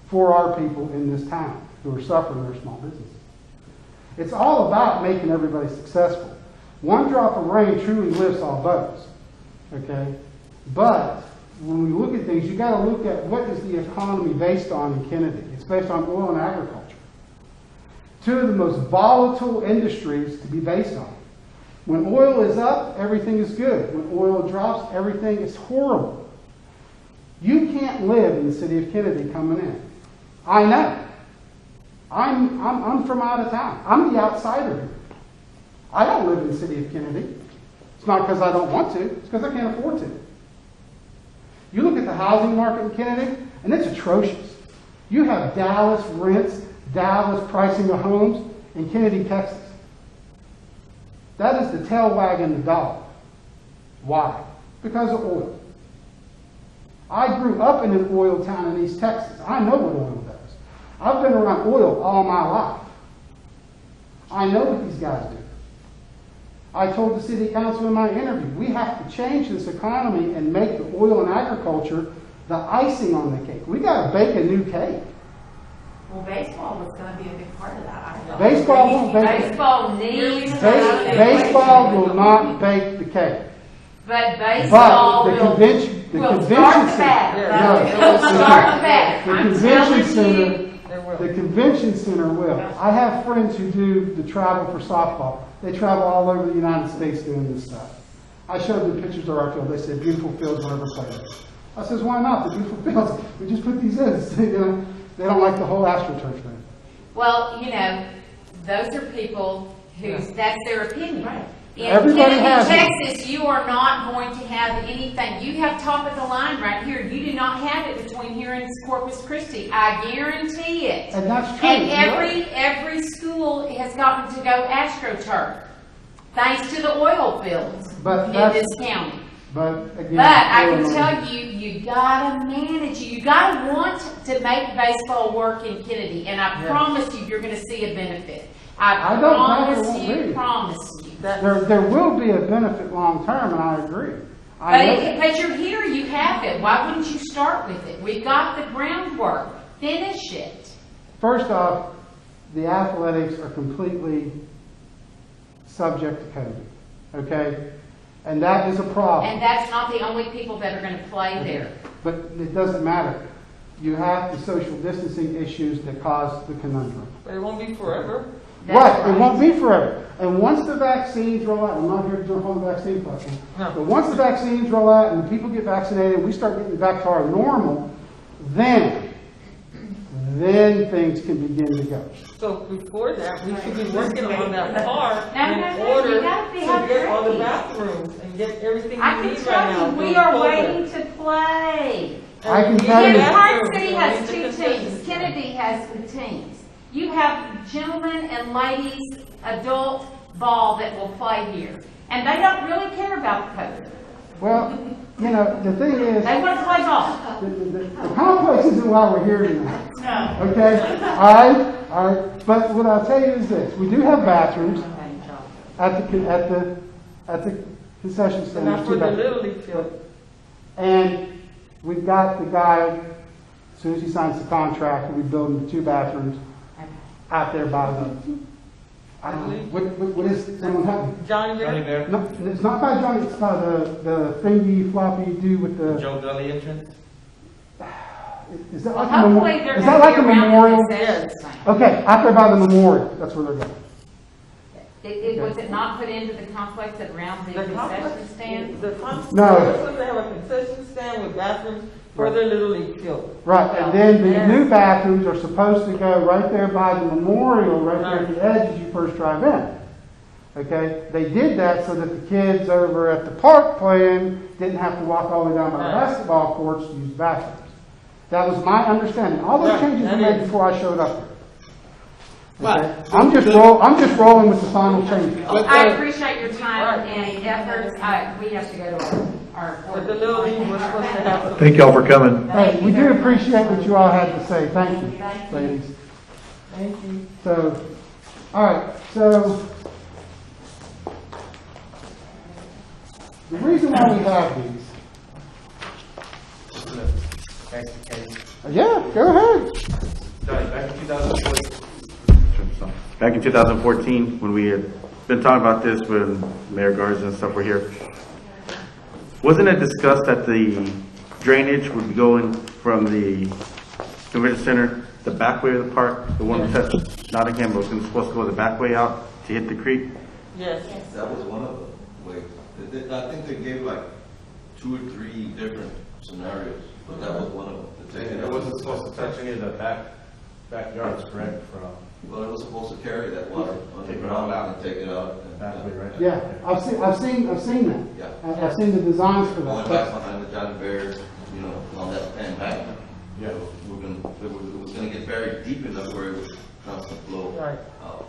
for our people in this town who are suffering their small businesses. It's all about making everybody successful. One drop of rain truly lifts all boats. Okay? But when we look at things, you got to look at what is the economy based on in Kenedy. It's based on oil and agriculture. Two of the most volatile industries to be based on. When oil is up, everything is good. When oil drops, everything is horrible. You can't live in the city of Kenedy coming in. I know. I'm from out of town. I'm the outsider here. I don't live in the city of Kenedy. It's not because I don't want to. It's because I can't afford to. You look at the housing market in Kenedy, and it's atrocious. You have Dallas rents, Dallas pricing of homes in Kenedy, Texas. That is the tail wagging the dog. Why? Because of oil. I grew up in an oil town in East Texas. I know what oil does. I've been around oil all my life. I know what these guys do. I told the city council in my interview, we have to change this economy and make the oil and agriculture the icing on the cake. We got to bake a new cake. Well, baseball was going to be a big part of that. I thought. Baseball won't bake it. Baseball needs Baseball will not bake the cake. But baseball But the will convention start center. back. No. It will start back. The I'm convention telling center. you. The convention center will. I have friends who do the travel for softball. They travel all over the United States doing this stuff. I showed them pictures of our field. They said, beautiful fields, whatever players. I says, why not? The beautiful fields. We just put these in. You know, they don't like the whole AstroTurf thing. Well, you know, those are people whose, that's their opinion. Right. In Everybody has Kenedy, it. Texas, you are not going to have anything. You have top of the line right here. You do not have it between here and Corpus Christi. I guarantee it. And that's true. And every school has gotten to go AstroTurf, thanks to the oil fields But in that's- this county. But again, But I can Illinois- tell you, you gotta manage it. You gotta want to make baseball work in Kenedy, and I promise you, you're gonna see a benefit. I don't know if it won't be. promise you. there will be a benefit long term, and I agree. I know- But you're here, you have it. Why wouldn't you start with it? We've got the groundwork. Finish it. First off, the athletics are completely subject to code. Okay? And that is a problem. And that's not the only people that are gonna play there. But it doesn't matter. You have the social distancing issues that cause the conundrum. But it won't be forever. Right, it won't be forever. And once the vaccines roll out, I'm not here to jump on the vaccine platform, but once the vaccines roll out and the people get vaccinated and we start getting back to our normal, then things can begin to go. So before that, we should be working on that part No, in no, no, order you gotta be to get all the ready. bathrooms and get everything I we can need right now. tell you, we during are COVID. waiting to play. I can And tell we you- need Park bathrooms, City and has we two need the concession teams. stand. Kenedy has the teams. You have gentlemen and ladies, adult ball that will play here. And they don't really care about the COVID. Well, you know, the thing is, They want to play ball. the complex isn't why we're here tonight. No. Okay? All right. But what I'll tell you is this. We do have bathrooms at the concession And stand. not There's for two the bathrooms. Little League field. And we've got the guy, as soon as he signs the contract, we'll be building 2 bathrooms out there by the, I don't know, what is, someone help me? Johnny there? No, it's not by Johnny, it's by the thingy floppy you do with the, Joe Gully entrance? is that like a Hopefully memorial? they're Is that going like to a be around the memorial? concession stand. Okay, out there by the memorial, that's where they're going. Was it not put into the complex around the concession stand? The complex, No. they're supposed to have a concession stand with bathrooms for their Little League field. Right, and then the Yes. new bathrooms are supposed to go right there by the memorial, right there at the edge as you first drive in. Okay, they did that so that the kids over at the park playing didn't have to walk all the way down by the Right. basketball courts to use bathrooms. That was my understanding. All those Right, changes were that made is. before I showed up here. But Okay? I'm just rolling with the final changes. But I the- appreciate your time and efforts. We have to go to our. But the little league was supposed to have some. Thank y'all for coming. Hey, we do appreciate what you all had to say. Thank you, ladies. Thank you. So, all right, so the reason why we have these. Yeah, go ahead. Back in 2014, when we had been talking about this when Mayor Garza and stuff were here, wasn't it discussed that the drainage would be going from the convention center, the back way of the park, the one that touched Nottingham, was supposed to go the back way out to hit the creek? Yes. That was one of the ways. I think they gave like 2 or 3 different scenarios, but that was one of them. To take It wasn't supposed to touch any of the backyards, correct, from Well, it was supposed to carry that water Take it underground all out. and take it out. and- back way, right? Yeah, I've seen that. Yeah. I've seen the designs for Going that. back behind the John Bears, on that embankment. Yeah. It was gonna get buried deep enough where it would constant flow Right. out.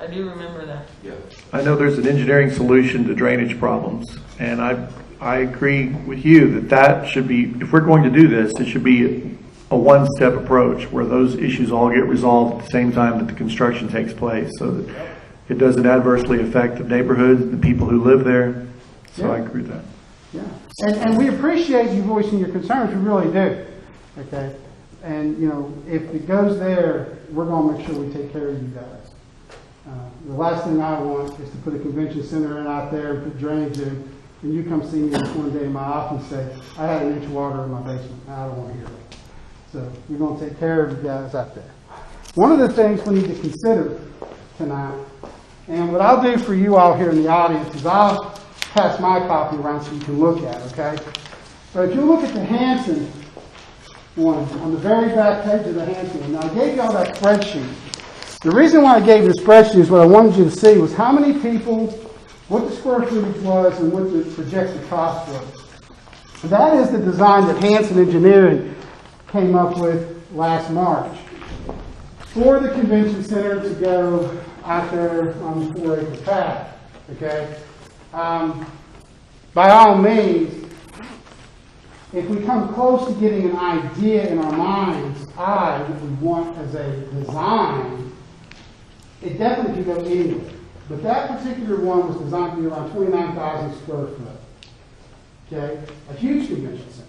I do remember that. Yeah. I know there's an engineering solution to drainage problems, and I agree with you that should be, if we're going to do this, it should be a one-step approach where those issues all get resolved at the same time that the construction takes place, so that it doesn't adversely affect the neighborhood, the people who live there. So I agree with that. Yeah, and we appreciate you voicing your concerns, we really do, okay? And, if it goes there, we're gonna make sure we take care of you guys. The last thing I want is to put a convention center in out there and put drainage in, and you come see me one day in my office and say, I had an inch of water in my basement. I don't wanna hear it. So we're gonna take care of you guys out there. One of the things we need to consider tonight, and what I'll do for you all here in the audience is I'll pass my copy around so you can look at it, okay? So if you look at the Hanson one, on the very back page of the Hanson one, now I gave you all that spreadsheet. The reason why I gave you the spreadsheet is what I wanted you to see was how many people, what the square footage was, and what the projected cost was. That is the design that Hanson Engineering came up with last March for the convention center to go out there on the 4-acre path, okay? By all means, if we come close to getting an idea in our mind's eye what we want as a design, it definitely can go anywhere. But that particular one was designed to be around 29,000 square foot. Okay? A huge convention center.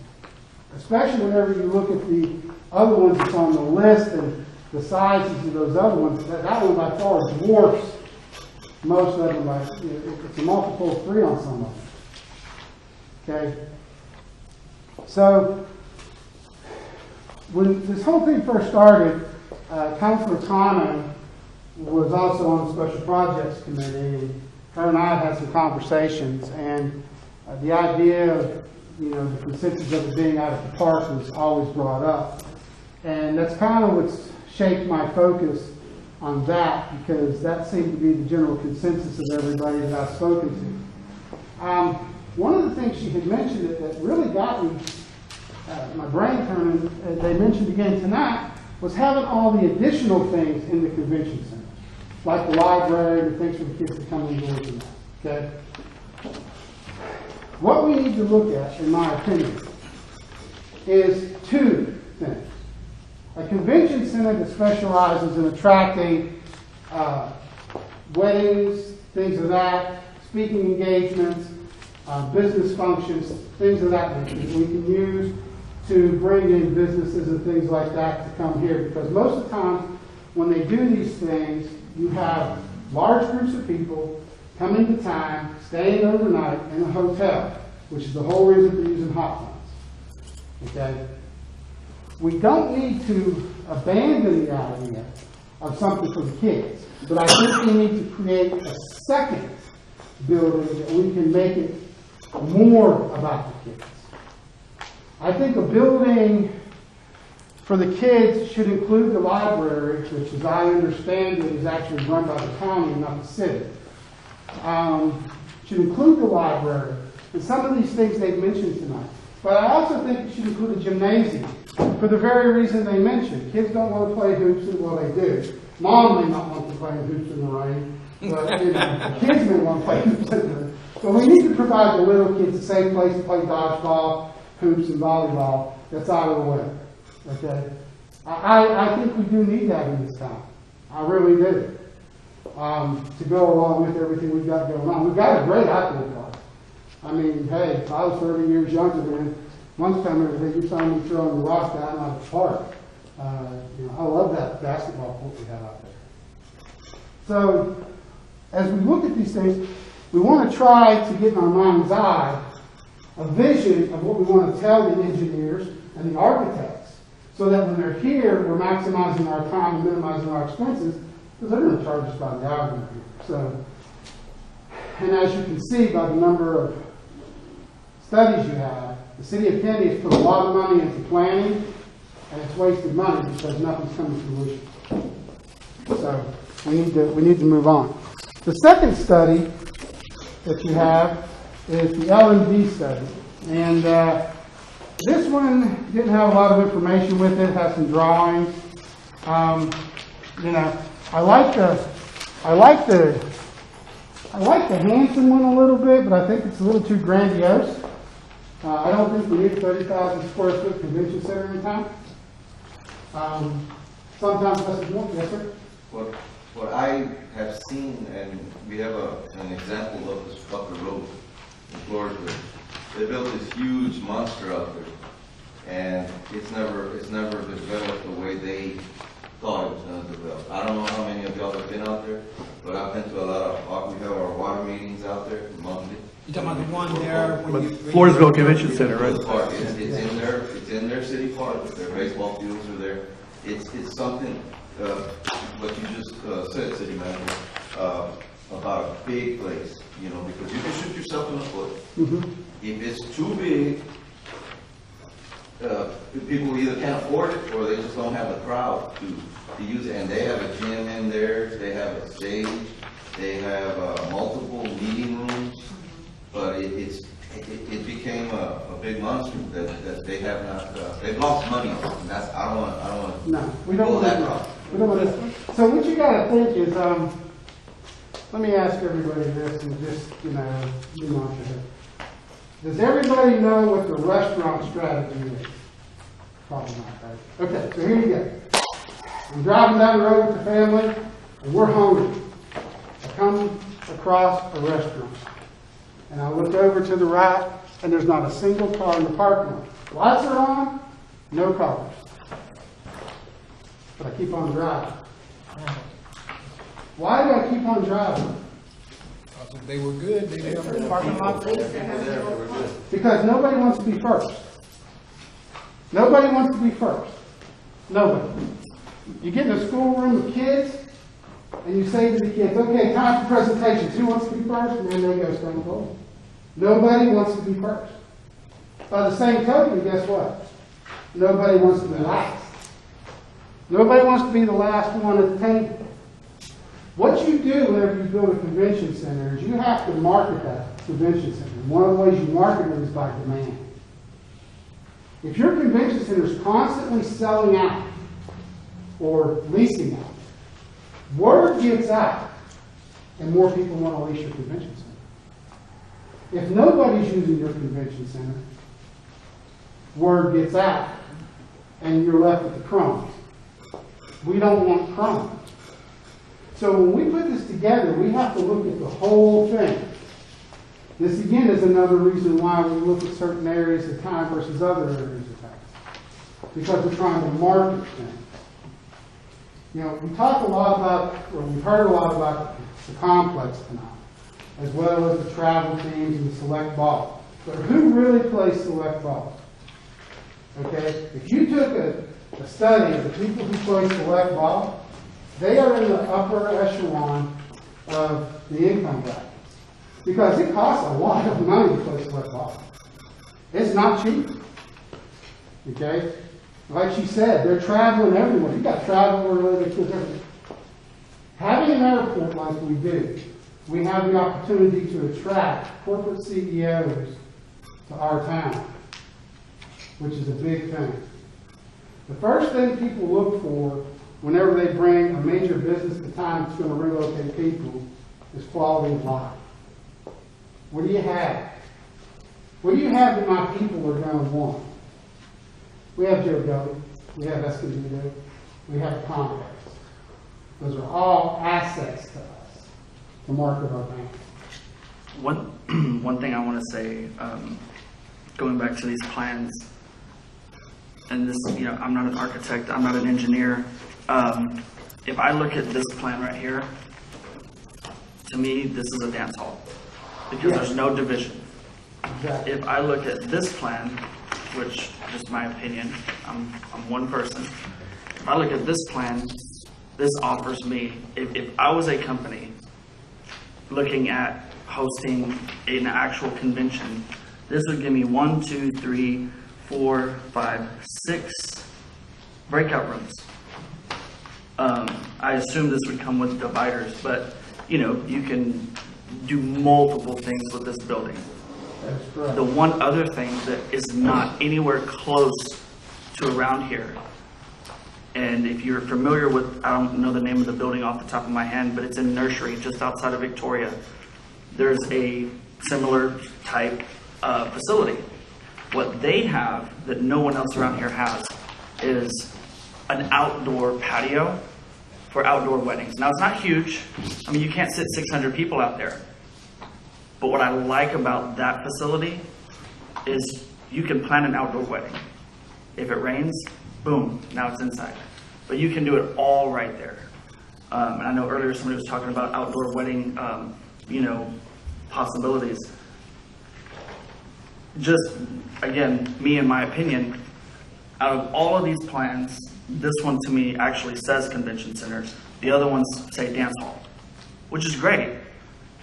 Especially whenever you look at the other ones that's on the list and the sizes of those other ones, that one by far dwarfs most of them. It's a multiple of 3 on some of them. Okay? So, when this whole thing first started, Councilor Kano was also on the Special Projects Committee, and her and I had some conversations, and the idea of, the consensus of it being out at the park was always brought up. And that's kind of what's shaped my focus on that, because that seemed to be the general consensus of everybody that I've spoken to. One of the things she had mentioned that really got me, my brain turning, they mentioned again tonight, was having all the additional things in the convention center, like the library and things for the kids to come indoors and that, okay? What we need to look at, in my opinion, is 2 things. A convention center that specializes in attracting weddings, things of that, speaking engagements, business functions, things of that nature that we can use to bring in businesses and things like that to come here. Because most of the time, when they do these things, you have large groups of people coming to town, staying overnight in a hotel, which is the whole reason for using hotlines. Okay? We don't need to abandon the idea of something for the kids, but I think we need to create a second building that we can make it more about the kids. I think a building for the kids should include the library, which, as I understand it, is actually run by the county and not the city. Should include the library and some of these things they've mentioned tonight. But I also think you should include a gymnasium for the very reason they mentioned. Kids don't want to play hoops, and well, they do. Mom may not want to play hoops in the rain, but you know, the kids may want to play hoops in the rain. But we need to provide the little kids a safe place to play dodgeball, hoops, and volleyball that's out of the way. Okay? I think we do need that in this town. I really do. To go along with everything we've got going on. We've got a great outdoor park. I mean, hey, if I was 30 years younger than one time every day, you saw me throwing the rocks down out of the park. You know, I love that basketball court we have out there. So, as we look at these things, we want to try to get in our mind's eye a vision of what we want to tell the engineers and the architects, so that when they're here, we're maximizing our time and minimizing our expenses, because they're going to charge us by the hour here. So, and as you can see by the number of studies you have, the city of Kenedy has put a lot of money into planning, and it's wasted money because nothing's coming to fruition. So we need to move on. The second study that you have is the L&D study, and this one didn't have a lot of information with it. It has some drawings. You know, I like the Hanson one a little bit, but I think it's a little too grandiose. I don't think we need a 30,000 square foot convention center in town. Sometimes less is more. Yes, sir? What I have seen, and we have an example of this up the road in Florida. They built this huge monster out there, and it's never developed the way they thought it was going to develop. I don't know how many of y'all have been out there, but I've been to a lot of, we have our water meetings out there monthly. You talking about the one there? Floresville Convention Center, right? It's in their city park. Their baseball fields are there. It's something, what you just said, city manager, about a big place, you know, because you can shoot yourself in the foot. Mm-hmm. If it's too big, people either can't afford it or they just don't have the crowd to use it. And they have a gym in there, they have a stage, they have multiple meeting rooms, but it became a big monster that they have not, they've lost money on, and that's, I don't want to no, we don't want that. We don't want to. So what you got to think is, let me ask everybody this, and just, you know, does everybody know what the restaurant strategy is? Probably not, right? Okay, so here you go. I'm driving down the road with the family, and we're hungry. I come across a restaurant, and I look over to the right, and there's not a single car in the parking lot. Lights are on, no cars. But I keep on driving. Why do I keep on driving? Because they were good. They have a parking lot full. Because nobody wants to be first. Nobody wants to be first. Nobody. You get in a schoolroom with kids, and you say to the kids, okay, time for presentations. Who wants to be first? And then they go stand cold. Nobody wants to be first. By the same token, guess what? Nobody wants to be last. Nobody wants to be the last one at the table. What you do whenever you build a convention center is you have to market that convention center. One of the ways you market it is by demand. If your convention center is constantly selling out or leasing out, word gets out and more people want to lease your convention center. If nobody's using your convention center, word gets out and you're left with the crumbs. We don't want crumbs. So when we put this together, we have to look at the whole thing. This again is another reason why we look at certain areas of time versus other areas of time. Because we're trying to market things. You know, we talk a lot about, or we've heard a lot about the complex tonight, as well as the travel teams and the select ball. But who really plays select ball? Okay? If you took a study of the people who play select ball, they are in the upper echelon of the income bracket. Because it costs a lot of money to play select ball. It's not cheap. Okay? Like she said, they're traveling everywhere. You got travel related to everything. Having an airport like we do, we have the opportunity to attract corporate CEOs to our town. which is a big thing. The first thing people look for whenever they bring a major business to town that's going to relocate people is quality of life. What do you have? What do you have that my people are going to want? We have Joe Gully, we have Escondido, we have Congress. Those are all assets to us to market our bank. One thing I want to say, going back to these plans, and this, I'm not an architect, I'm not an engineer. If I look at this plan right here, to me, this is a dance hall because there's no division. Exactly. If I look at this plan, which just my opinion, I'm one person. If I look at this plan, this offers me, if I was a company looking at hosting an actual convention, this would give me 1, 2, 3, 4, 5, 6 breakout rooms. I assume this would come with dividers, but you can do multiple things with this building. That's correct. The one other thing that is not anywhere close to around here, and if you're familiar with, I don't know the name of the building off the top of my head, but it's in Nursery, just outside of Victoria. There's a similar type facility. What they have that no one else around here has is an outdoor patio for outdoor weddings. Now, it's not huge. I mean, you can't sit 600 people out there. But what I like about that facility is you can plan an outdoor wedding. If it rains, boom, now it's inside. But you can do it all right there. And I know earlier somebody was talking about outdoor wedding, possibilities. Just, again, me and my opinion, out of all of these plans, this one to me actually says convention centers. The other ones say dance hall, which is great.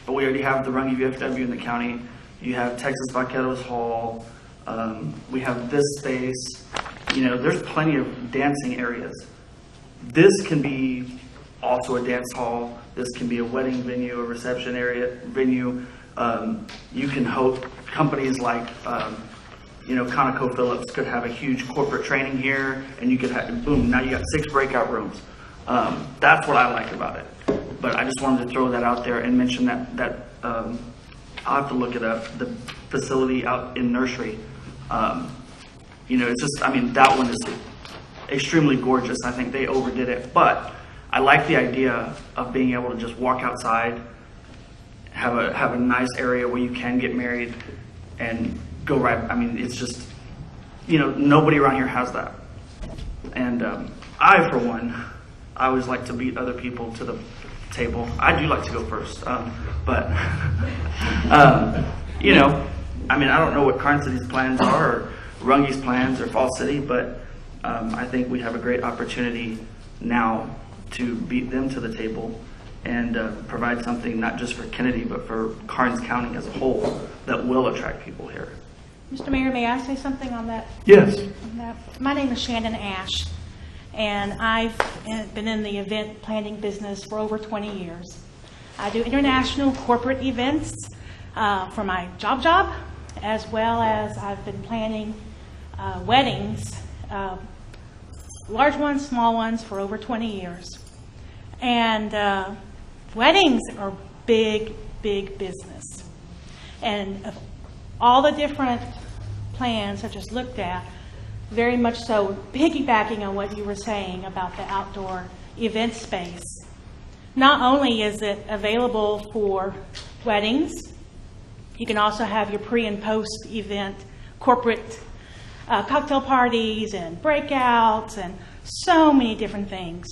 But we already have the Runge VFW in the county. You have Texas Vaqueros Hall. We have this space. There's plenty of dancing areas. This can be also a dance hall. This can be a wedding venue, a reception area venue. You can host companies like, ConocoPhillips could have a huge corporate training here, and you could have, boom, now you got 6 breakout rooms. That's what I like about it. But I just wanted to throw that out there and mention that I'll have to look it up, the facility out in Nursery. It's just, that one is extremely gorgeous. I think they overdid it. But I like the idea of being able to just walk outside, have a nice area where you can get married and go right. It's just, nobody around here has that. And I, for one, I always like to beat other people to the table. I do like to go first, but I don't know what Karn City's plans are, or Runge's plans, or Fall City, but I think we have a great opportunity now to beat them to the table and provide something not just for Kenedy, but for Karnes County as a whole that will attract people here. Mr. Mayor, may I say something on that? Yes. My name is Shannon Ash, and I've been in the event planning business for over 20 years. I do international corporate events for my job, as well as I've been planning weddings, large ones, small ones, for over 20 years. And weddings are big business. And of all the different plans I've just looked at, very much so piggybacking on what you were saying about the outdoor event space. Not only is it available for weddings, you can also have your pre and post event corporate cocktail parties and breakouts and so many different things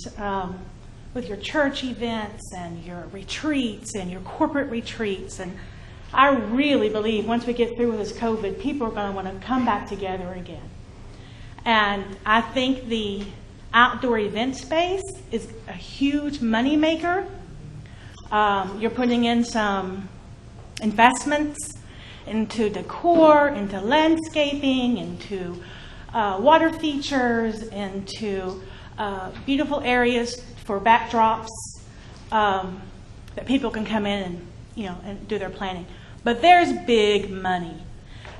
with your church events and your retreats and your corporate retreats. And I really believe once we get through with this COVID, people are going to want to come back together again. And I think the outdoor event space is a huge money maker. You're putting in some investments into decor, into landscaping, into water features, into beautiful areas for backdrops that people can come in and do their planning. But there's big money,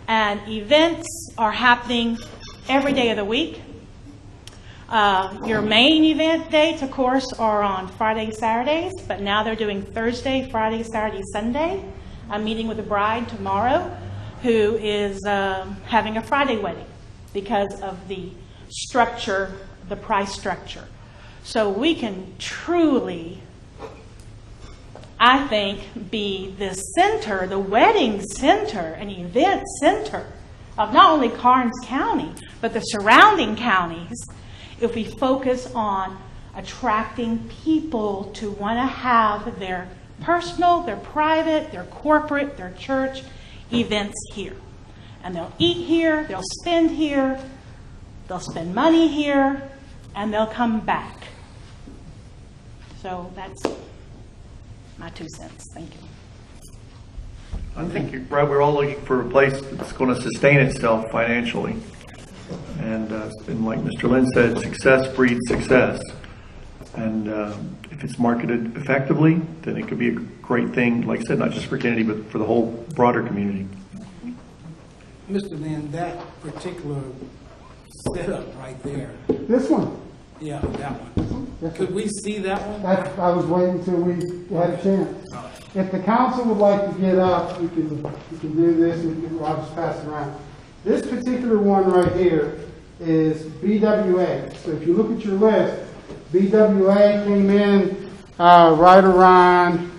and events are happening every day of the week. Your main event dates, of course, are on Fridays, Saturdays, but now they're doing Thursday, Friday, Saturday, Sunday. I'm meeting with the bride tomorrow who is having a Friday wedding because of the structure, the price structure. So we can truly, I think, be the center, the wedding center, an event center of not only Karnes County, but the surrounding counties if we focus on attracting people to want to have their personal, their private, their corporate, their church events here. And they'll eat here, they'll spend here, they'll spend money here, and they'll come back. So that's my 2 cents. Thank you. I think you're right. We're all looking for a place that's going to sustain itself financially. And like Mr. Lynn said, success breeds success. And if it's marketed effectively, then it could be a great thing, like I said, not just for Kenedy, but for the whole broader community. Mr. Lynn, that particular setup right there, This one, yeah, that one. Could we see that one? I was waiting until we had a chance. If the council would like to get up, we can do this, and I'll just pass it around. This particular one right here is BWA. So if you look at your list, BWA came in right around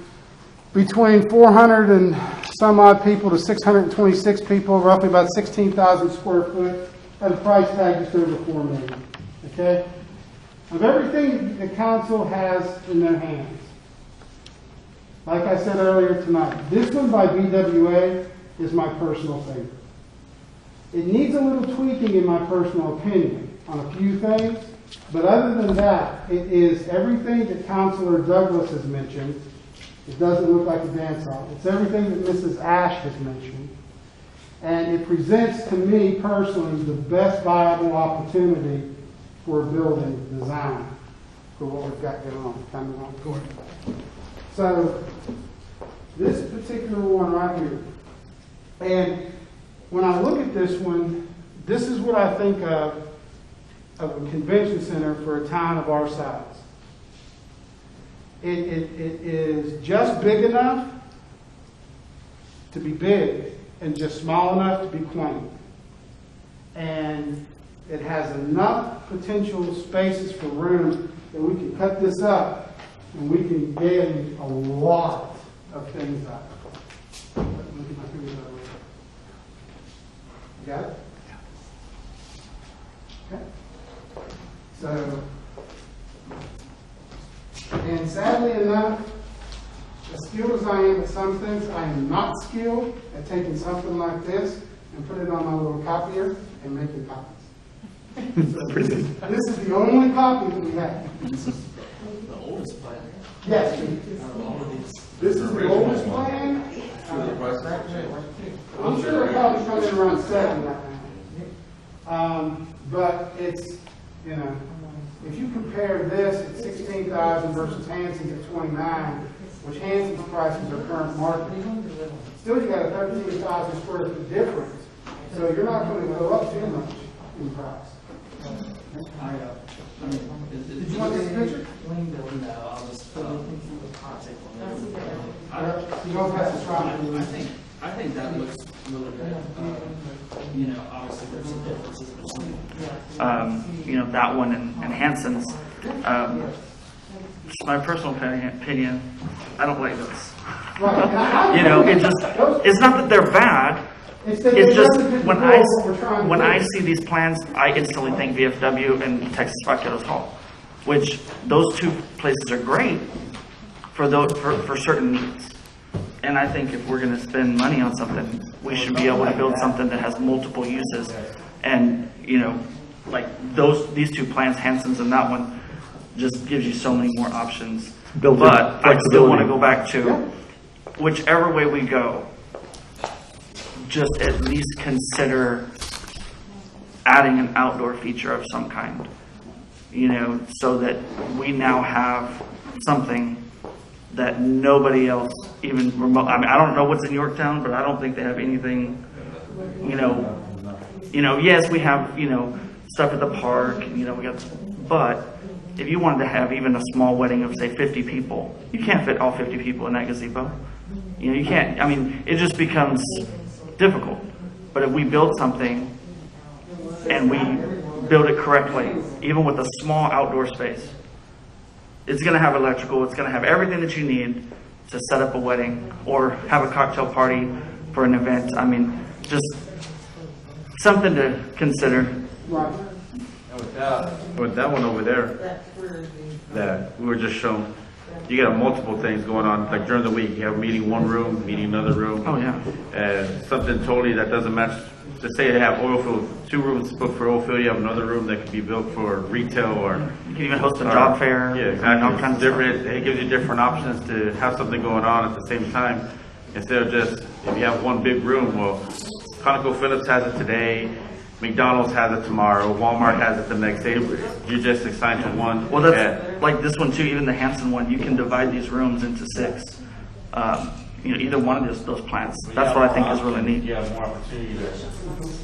between 400 and some odd people to 626 people, roughly about 16,000 square foot, at a price tag just over $4 million. Okay? Of everything the council has in their hands, like I said earlier tonight, this one by BWA is my personal favorite. It needs a little tweaking in my personal opinion on a few things, but other than that, it is everything that Councilor Douglas has mentioned. It doesn't look like a dance hall. It's everything that Mrs. Ash has mentioned. And it presents to me personally the best viable opportunity for building design for what we've got going on, coming on. So this particular one right here, and when I look at this one, this is what I think of a convention center for a town of our size. It is just big enough to be big and just small enough to be quaint. And it has enough potential spaces for room that we can cut this up and we can get a lot of things out. Look at my fingers out of the way. You got it? Okay. So, and sadly enough, as skilled as I am at some things, I am not skilled at taking something like this and put it on my little copier and making copies. So this is the only copy that we have. This is the oldest plan. Yes. This is the oldest plan. I'm sure they're probably coming in around 7 right now. But it's, you know, if you compare this at 16,000 versus Hanson's at 29, which Hanson's prices are current market, still you got a 13,000 square foot difference. So you're not going to go up too much in price. Did you want this picture? No, I'll just take one. You don't have to try. I think that looks really good. You know, obviously there's some differences between. You know, that one and Hanson's. Just my personal opinion, I don't like those. You know, it's not that they're bad. It's just when I see these plans, I instantly think VFW and Texas Rock Meadows Hall, which those two places are great for certain needs. And I think if we're going to spend money on something, we should be able to build something that has multiple uses. And you know, like these two plans, Hanson's and that one, just gives you so many more options. But I still want to go back to whichever way we go, just at least consider adding an outdoor feature of some kind, you know, so that we now have something that nobody else even remote. I mean, I don't know what's in Yorktown, but I don't think they have anything, you know, You know, yes, we have, you know, stuff at the park, you know, but if you wanted to have even a small wedding of, say, 50 people, you can't fit all 50 people in that gazebo. You know, you can't, I mean, it just becomes difficult. But if we build something and we build it correctly, even with a small outdoor space, it's going to have electrical, it's going to have everything that you need to set up a wedding or have a cocktail party for an event. I mean, just something to consider. Right. With that one over there, that we were just shown, you got multiple things going on. Like during the week, you have meeting one room, meeting another room. Oh, yeah. And something totally that doesn't match. To say they have oil field, 2 rooms booked for oil field, you have another room that could be built for retail or you can even host a job fair. Yeah, exactly. All kinds of different. It gives you different options to have something going on at the same time instead of just if you have one big room. Well, ConocoPhillips has it today. McDonald's has it tomorrow. Walmart has it the next day. You just assign to one. Well, that's like this one too. Even the Hanson one, you can divide these rooms into 6. You know, either one of those plants. That's what I think is really neat. You have more opportunity to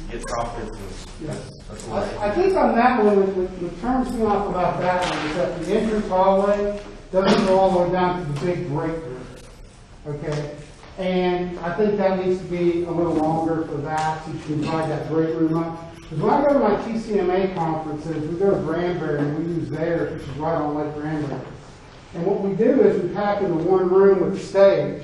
get profits. I think on that one, what turns me off about that one is that the entrance hallway doesn't go all the way down to the big break room. Okay? And I think that needs to be a little longer for that, so you can divide that break room up. Because when I go to my TCMA conferences, we go to Granbury and we use theirs, which is right on Lake Granbury. And what we do is we pack into one room with the stage,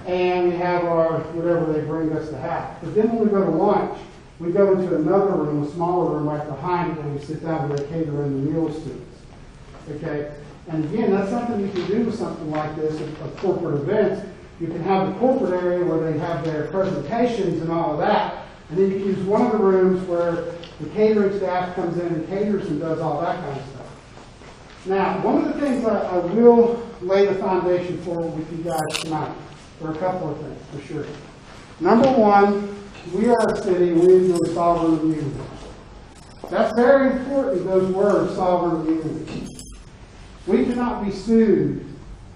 and we have our, whatever they bring us to have. But then when we go to lunch, we go into another room, a smaller room right behind it, and we sit down with our caterer and the meals to us. Okay? And again, that's something you can do with something like this, of corporate events. You can have the corporate area where they have their presentations and all of that, and then you can use one of the rooms where the catering staff comes in and caters and does all that kind of stuff. Now, one of the things I will lay the foundation for with you guys tonight, for a couple of things, for sure. Number one, we are a city, we enjoy sovereign immunity. That's very important, those words, sovereign immunity. We cannot be sued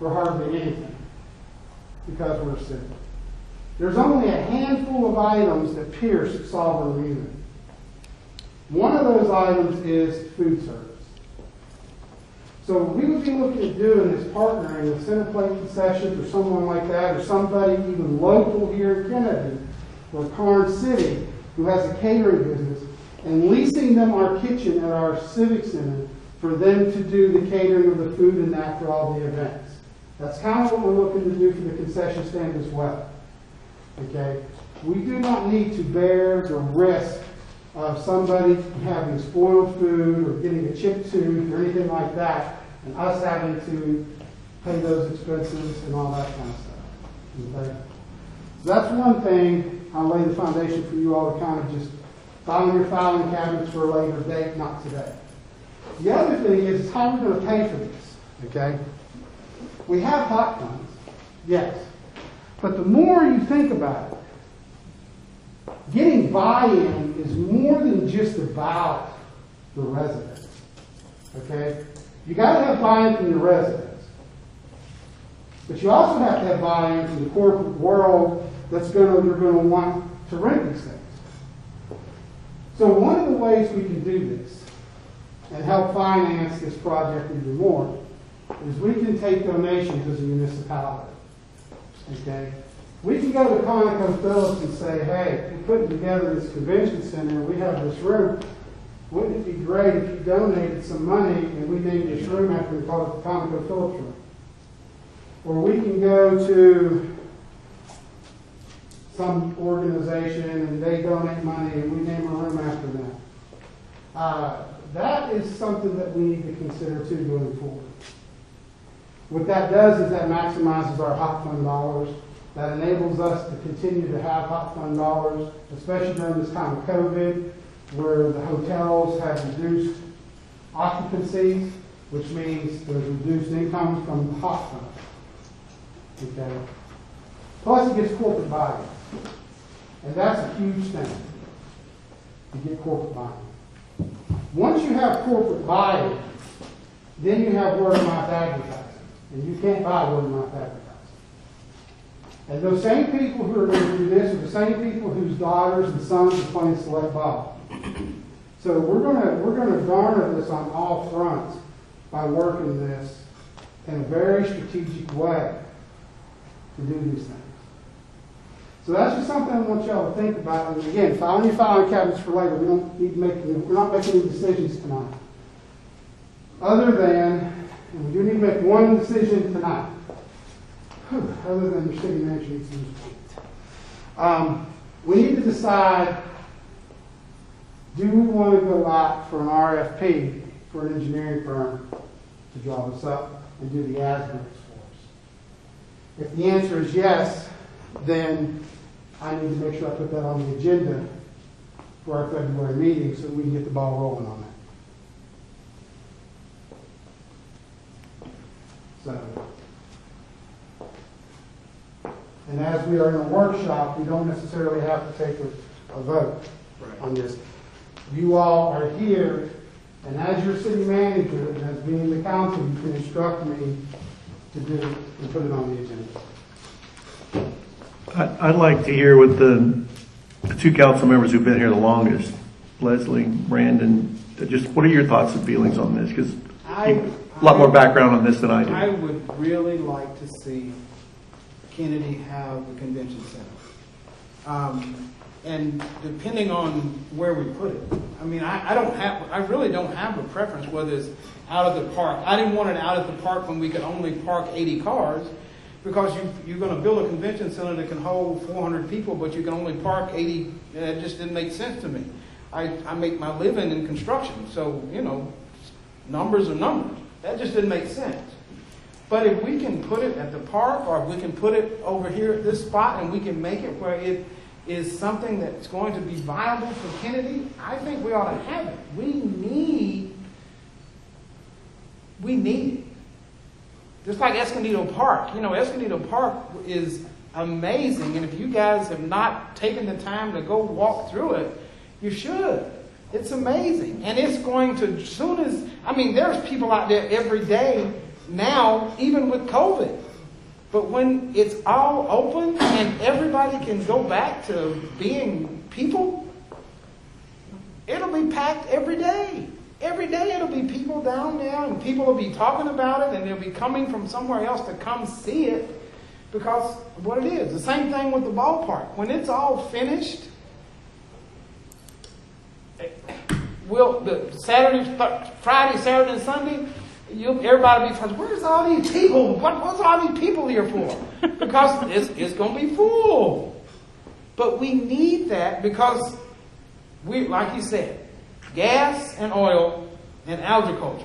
for hardly anything because we're a city. There's only a handful of items that pierce sovereign immunity. One of those items is food service. So we would be looking at doing is partnering with Centerplate Concessions or someone like that, or somebody even local here in Kenedy or Karnes City who has a catering business, and leasing them our kitchen at our Civic Center for them to do the catering of the food and that for all the events. That's kind of what we're looking to do for the concession stand as well. Okay? We do not need to bear the risk of somebody having spoiled food or getting a chipped tooth or anything like that, and us having to pay those expenses and all that kind of stuff. Okay? So that's one thing I'll lay the foundation for you all to kind of just file in your filing cabinets for a later date, not today. The other thing is how we're going to pay for this. Okay? We have hot funds, yes. But the more you think about it, getting buy-in is more than just about the residents. Okay? You got to have buy-in from your residents. But you also have to have buy-in from the corporate world you're going to want to rent these things. So one of the ways we can do this and help finance this project even more is we can take donations as a municipality. Okay? We can go to ConocoPhillips and say, hey, we're putting together this convention center, we have this room. Wouldn't it be great if you donated some money and we named this room after we call it the ConocoPhillips room? Or we can go to some organization and they donate money and we name a room after them. That is something that we need to consider too going forward. What that does is that maximizes our hot fund dollars. That enables us to continue to have hot fund dollars, especially during this time of COVID, where the hotels have reduced occupancies, which means there's reduced income from the hot fund. Okay. Plus, it gets corporate buy-in, and that's a huge thing to get corporate buy-in. Once you have corporate buy-in, then you have word of mouth advertising, and you can't buy word of mouth advertising. And those same people who are going to do this are the same people whose daughters and sons are playing select ball. So we're going to garner this on all fronts by working this in a very strategic way to do these things. So that's just something I want y'all to think about. And again, filing cabinets for later. We're not making any decisions tonight. Other than, and we do need to make one decision tonight. Other than your city manager needs to lose weight. We need to decide, do we want to go out for an RFP for an engineering firm to draw this up and do the as-built for us? If the answer is yes, then I need to make sure I put that on the agenda for our February meeting so we can get the ball rolling on that. So, and as we are in a workshop, we don't necessarily have to take a vote on this. You all are here, and as your city manager and as being the council, you can instruct me to do and put it on the agenda. I'd like to hear what the two council members who've been here the longest, Leslie, Brandon, just what are your thoughts and feelings on this? Because a lot more background on this than I do. I would really like to see Kenedy have a convention center. And depending on where we put it, I mean, I really don't have a preference whether it's out of the park. I didn't want it out of the park when we could only park 80 cars, because you're going to build a convention center that can hold 400 people, but you can only park 80. It just didn't make sense to me. I make my living in construction, so, you know, numbers are numbers. That just didn't make sense. But if we can put it at the park, or if we can put it over here at this spot, and we can make it where it is something that's going to be viable for Kenedy, I think we ought to have it. We need it. Just like Escondido Park. You know, Escondido Park is amazing, and if you guys have not taken the time to go walk through it, you should. It's amazing. And it's going to, soon as, I mean, there's people out there every day now, even with COVID. But when it's all open and everybody can go back to being people, it'll be packed every day. Every day it'll be people down there, and people will be talking about it, and they'll be coming from somewhere else to come see it because of what it is. The same thing with the ballpark. When it's all finished, Friday, Saturday, and Sunday, everybody will be saying, where's all these people? What's all these people here for? Because it's going to be full. But we need that because, like you said, gas and oil and agriculture.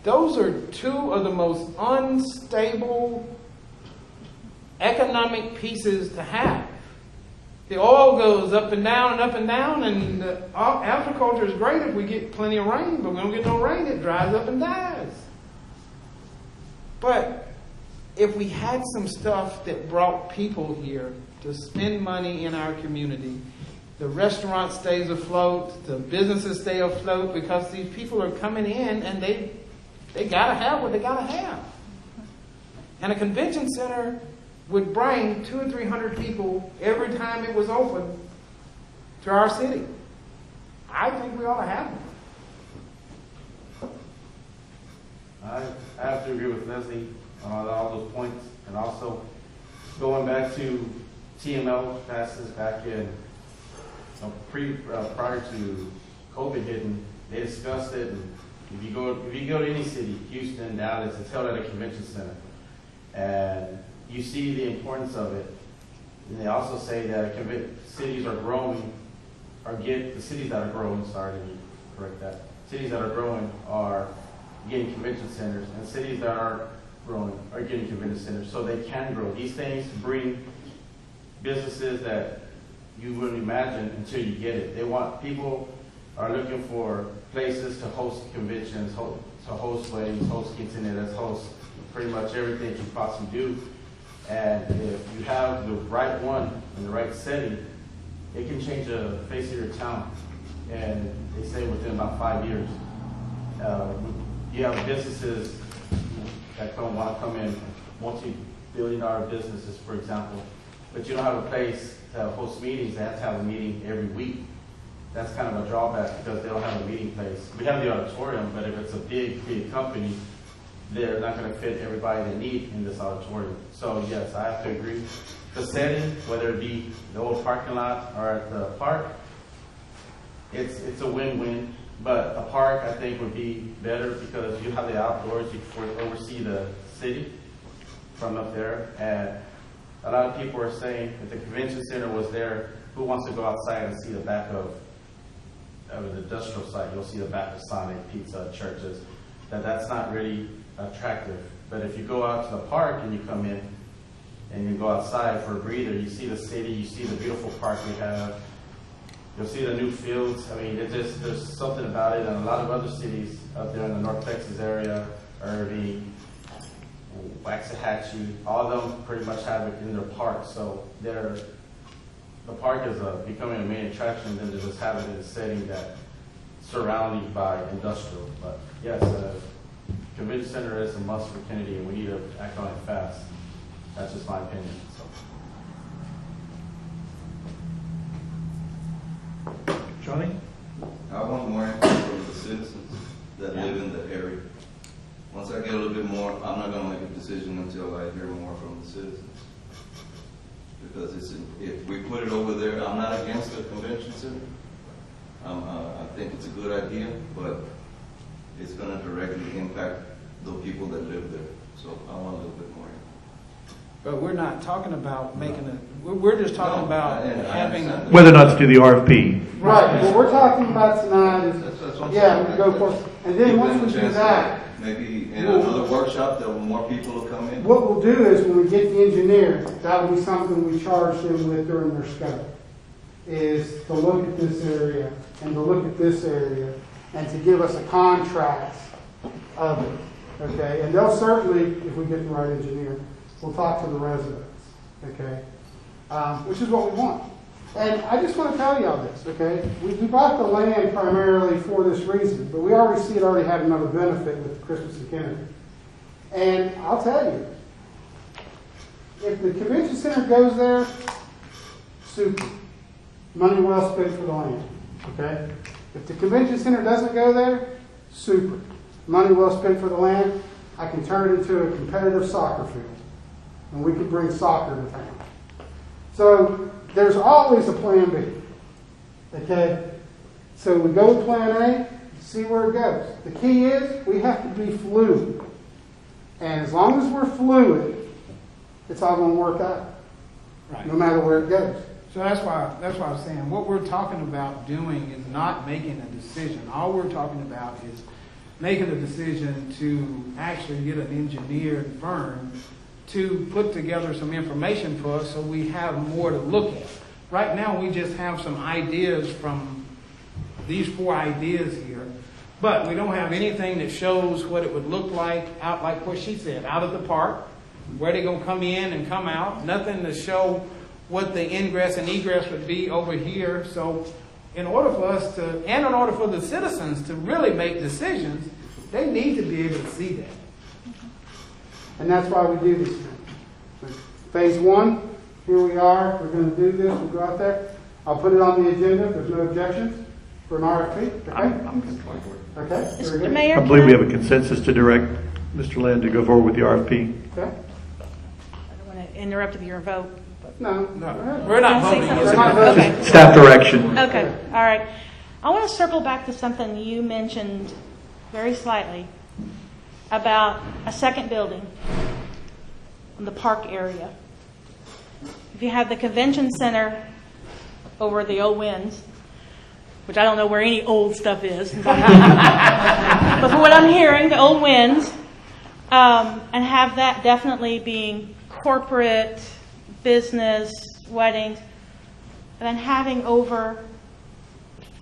Those are two of the most unstable economic pieces to have. The oil goes up and down, and agriculture is great if we get plenty of rain, but we don't get no rain, it dries up and dies. But if we had some stuff that brought people here to spend money in our community, the restaurant stays afloat, the businesses stay afloat, because these people are coming in and they got to have what they got to have. And a convention center would bring 200 or 300 people every time it was open to our city. I think we ought to have them. I have to agree with Leslie on all those points, and also going back to TML passes back in prior to COVID hitting, they discussed it. And if you go to any city, Houston, Dallas, it's held at a convention center, and you see the importance of it. And they also say that cities are growing, the cities that are growing, sorry to correct that, cities that are growing are getting convention centers, and cities that are growing are getting convention centers, so they can grow. These things bring businesses that you wouldn't imagine until you get it. People are looking for places to host conventions, to host weddings, host quinceañeras, host pretty much everything you possibly do. And if you have the right one in the right setting, it can change the face of your town. And they say within about 5 years. You have businesses that want to come in, billion-dollar businesses, for example, but you don't have a place to host meetings. They have to have a meeting every week. That's kind of a drawback because they don't have a meeting place. We have the auditorium, but if it's a big company, they're not going to fit everybody they need in this auditorium. So yes, I have to agree. The setting, whether it be the old parking lot or at the park, it's a win-win. But a park, I think, would be better because you have the outdoors. You can oversee the city from up there. And a lot of people are saying if the convention center was there, who wants to go outside and see the back of the industrial site? You'll see the back of Sonic, Pizza, churches. That's not really attractive. But if you go out to the park and you come in and you go outside for a breather, you see the city, you see the beautiful park we have. You'll see the new fields. I mean, there's something about it. And a lot of other cities up there in the North Texas area, Irving, Waxahachie, all of them pretty much have it in their park. So the park is becoming a main attraction than to just have it in a setting that's surrounded by industrial. But yes, convention center is a must for Kenedy, and we need to act on it fast. That's just my opinion. So. Johnny? I want more input from the citizens that live in the area. Once I get a little bit more, I'm not going to make a decision until I hear more from the citizens. Because if we put it over there, I'm not against the convention center. I think it's a good idea, but it's going to directly impact the people that live there. So I want a little bit more input. But we're not talking about making it, we're just talking about having. Whether or not to do the RFP. Right, what we're talking about tonight is, That's what I'm yeah, saying. we go for, and then Give once them a we do chance that, maybe in another workshop, there will more people will come in. what we'll do is when we get the engineer, that will be something we charge them with during their scope, is to look at this area and to look at this area and to give us a contrast of it, okay? And they'll certainly, if we get the right engineer, we'll talk to the residents, okay? Which is what we want. And I just want to tell you all this, okay? We bought the land primarily for this reason, but we already see it already had another benefit with Christmas and Kenedy. And I'll tell you, if the convention center goes there, super. Money well spent for the land, okay? If the convention center doesn't go there, super. Money well spent for the land. I can turn it into a competitive soccer field, and we can bring soccer to town. So there's always a plan B, okay? So we go to plan A, see where it goes. The key is we have to be fluid. And as long as we're fluid, it's all going to work out, no matter where it goes. So that's why I was saying, what we're talking about doing is not making a decision. All we're talking about is making a decision to actually get an engineered firm to put together some information for us so we have more to look at. Right now, we just have some ideas from these 4 ideas here, but we don't have anything that shows what it would look like out, like what she said, out of the park, where they're going to come in and come out, nothing to show what the ingress and egress would be over here. So in order for us to, and in order for the citizens to really make decisions, they need to be able to see that. And that's why we do these things. Phase 1, here we are. We're going to do this. We'll go out there. I'll put it on the agenda. There's no objections for an RFP. Okay? I'm good for it. Okay? Very Mr. good. Mayor? I believe we have a consensus to direct Mr. Lynn to go forward with the RFP. Okay? I don't want to interrupt your vote. No. We're not Say voting. something? We're not voting. Okay. Staff direction. Okay, all right. I want to circle back to something you mentioned very slightly about a second building in the park area. If you have the convention center over the old Winds, which I don't know where any old stuff is, but from what I'm hearing, the old Winds, and have that definitely being corporate, business, weddings, and then having over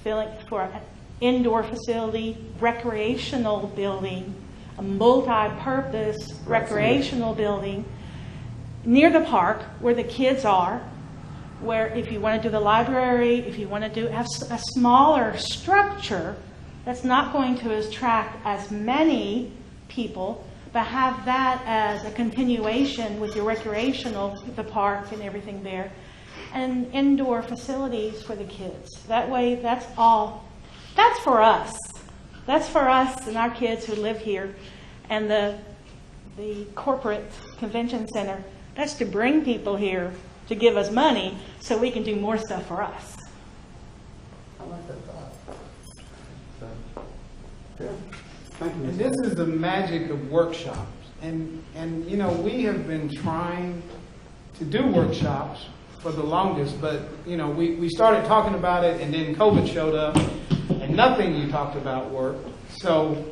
filling for an indoor facility, recreational building, a multi-purpose recreational building near the park where the kids are, where if you want to do the library, if you want to do have a smaller structure that's not going to attract as many people, but have that as a continuation with your recreational, the park and everything there, and indoor facilities for the kids. That way, that's for us. That's for us and our kids who live here. And the corporate convention center, that's to bring people here to give us money so we can do more stuff for us. I like that thought. Yeah. Thank you. And this is the magic of workshops. And you know, we have been trying to do workshops for the longest, but you know, we started talking about it and then COVID showed up and nothing you talked about worked. So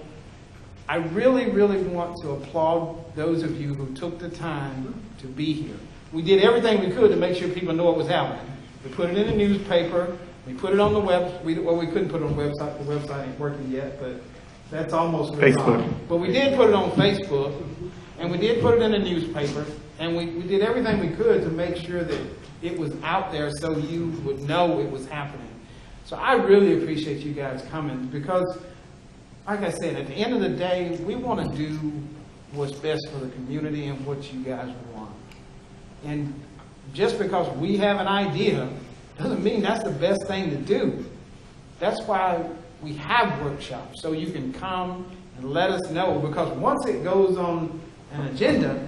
I really, really want to applaud those of you who took the time to be here. We did everything we could to make sure people know what was happening. We put it in the newspaper. We put it on the web. We couldn't put it on the website. The website ain't working yet, but that's almost Facebook. But we did put it on Facebook, and we did put it in the newspaper, and we did everything we could to make sure that it was out there so you would know it was happening. So I really appreciate you guys coming because, like I said, at the end of the day, we want to do what's best for the community and what you guys want. And just because we have an idea doesn't mean that's the best thing to do. That's why we have workshops, so you can come and let us know, because once it goes on an agenda,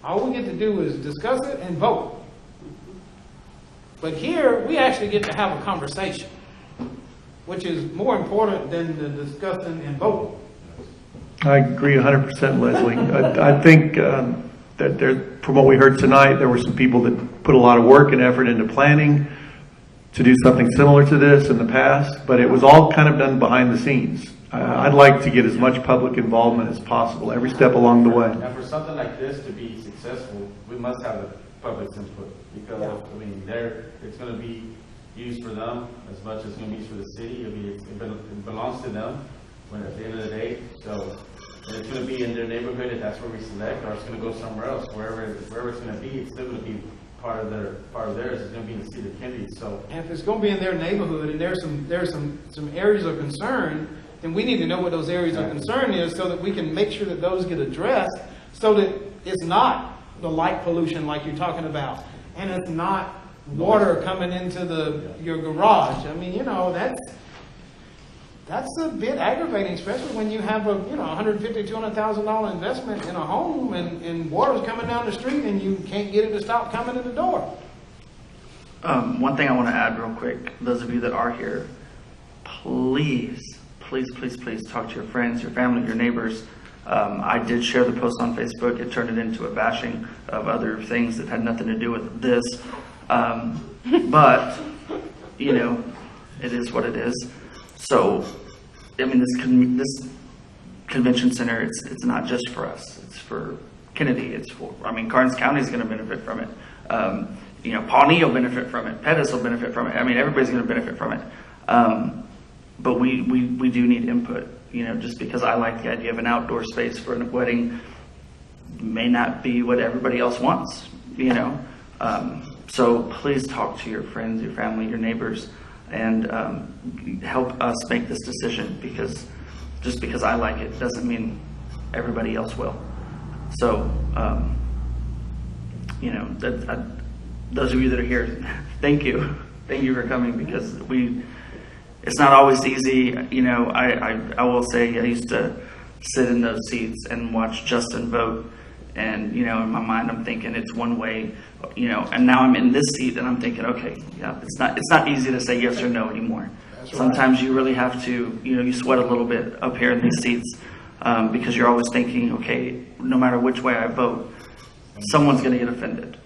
all we get to do is discuss it and vote. But here, we actually get to have a conversation, which is more important than the discussing and voting. I agree 100%, Leslie. I think that from what we heard tonight, there were some people that put a lot of work and effort into planning to do something similar to this in the past, but it was all kind of done behind the scenes. I'd like to get as much public involvement as possible, every step along the way. And for something like this to be successful, we must have the public's input, because I mean, it's going to be used for them as much as it's going to be used for the city. I mean, it belongs to them when at the end of the day. So it's going to be in their neighborhood if that's where we select, or it's going to go somewhere else. Wherever it's going to be, it's still going to be part of theirs. It's going to be in the city of Kenedy. So and if it's going to be in their neighborhood and there's some areas of concern, then we need to know what those areas of concern is so that we can make sure that those get addressed, so that it's not the light pollution like you're talking about, and it's not water coming into your garage. I mean, you know, that's a bit aggravating, especially when you have a $150,000 to $200,000 investment in a home and water's coming down the street and you can't get it to stop coming in the door. One thing I want to add real quick, those of you that are here, please talk to your friends, your family, your neighbors. I did share the post on Facebook. It turned it into a bashing of other things that had nothing to do with this. But, you know, it is what it is. So, I mean, this convention center, it's not just for us. It's for Kenedy. It's for, I mean, Karnes County is going to benefit from it. You know, Pawnee will benefit from it. Pettis will benefit from it. I mean, everybody's going to benefit from it. But we do need input. You know, just because I like the idea of an outdoor space for a wedding may not be what everybody else wants, you know. So please talk to your friends, your family, your neighbors, and help us make this decision, because just because I like it doesn't mean everybody else will. So, you know, those of you that are here, thank you. Thank you for coming, because it's not always easy. You know, I will say I used to sit in those seats and watch Justin vote, and, you know, in my mind I'm thinking it's one way, you know, and now I'm in this seat and I'm thinking, okay, yeah, it's not easy to say yes or no anymore. Sometimes you really have to, you know, you sweat a little bit up here in these seats, because you're always thinking, okay, no matter which way I vote, someone's going to get offended.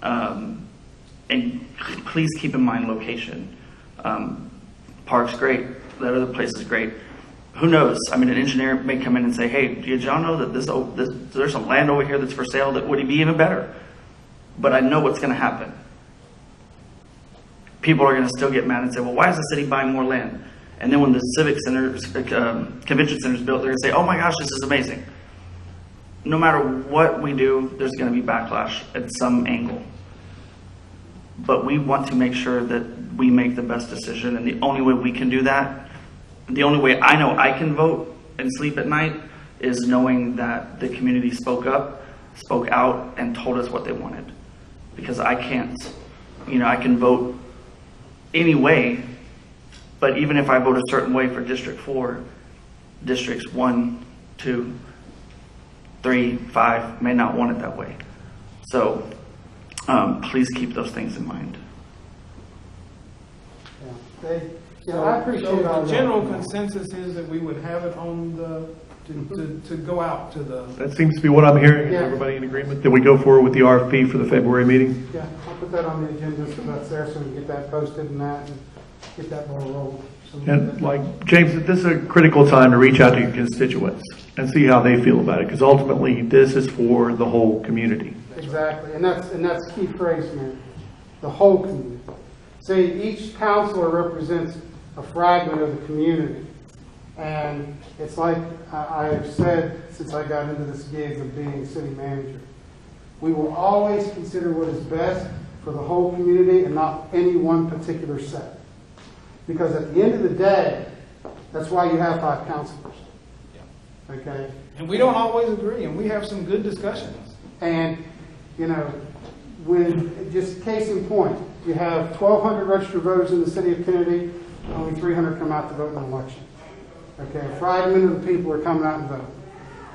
And please keep in mind location. Park's great. That other place is great. Who knows? I mean, an engineer may come in and say, hey, did y'all know that there's some land over here that's for sale that would be even better? But I know what's going to happen. People are going to still get mad and say, well, why is the city buying more land? And then when the civic centers, convention centers built, they're going to say, oh my gosh, this is amazing. No matter what we do, there's going to be backlash at some angle. But we want to make sure that we make the best decision, and the only way we can do that, the only way I know I can vote and sleep at night, is knowing that the community spoke up, spoke out, and told us what they wanted. Because I can't, I can vote any way, but even if I vote a certain way for District 4, Districts 1, 2, 3, 5 may not want it that way. So please keep those things in mind. I appreciate So all the that. general consensus is that we would have it on to go out to the, That seems to be what I'm hearing. Is Yeah. everybody in agreement? That we go forward with the RFP for the February meeting? Yeah, I'll put that on the agenda so that's there, so we can get that posted and get that ball rolling. So- And like, James, this is a critical time to reach out to your constituents and see how they feel about it, because ultimately, this is for the whole community. Exactly, and that's key phrase, man. The whole community. See, each counselor represents a fragment of the community. And it's like I have said since I got into this gig of being city manager. We will always consider what is best for the whole community and not any one particular set. Because at the end of the day, that's why you have 5 counselors. Okay? and we don't always agree, and we have some good discussions. And, when, just case in point, you have 1,200 registered voters in the city of Kenedy, only 300 come out to vote in an election. Okay, a fragment of the people are coming out and voting.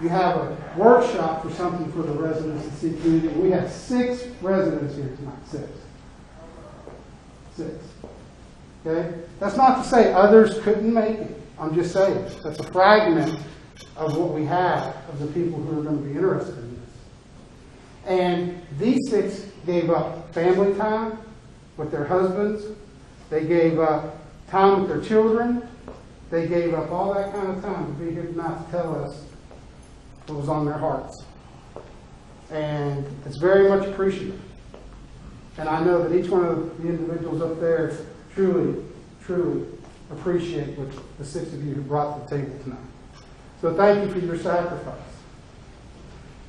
You have a workshop for something for the residents of the city community. We have 6 residents here tonight, 6. Okay? That's not to say others couldn't make it. I'm just saying, that's a fragment of what we have of the people who are going to be interested in this. And these 6 gave up family time with their husbands. They gave up time with their children. They gave up all that kind of time to be here tonight to tell us what was on their hearts. And it's very much appreciated. And I know that each one of the individuals up there truly, truly appreciate what the 6 of you who brought to the table tonight. So thank you for your sacrifice.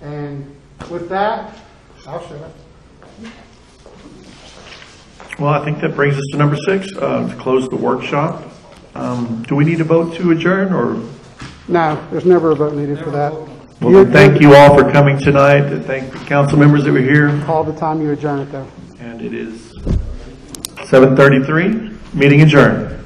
And with that, I'll shut up. Well, I think that brings us to number 6, to close the workshop. Do we need a vote to adjourn, or? No, there's never a vote needed for that. Well, then thank you all for coming tonight, and thank the council members that were here. All the time you adjourn it, though. And it is 7:33, meeting adjourned.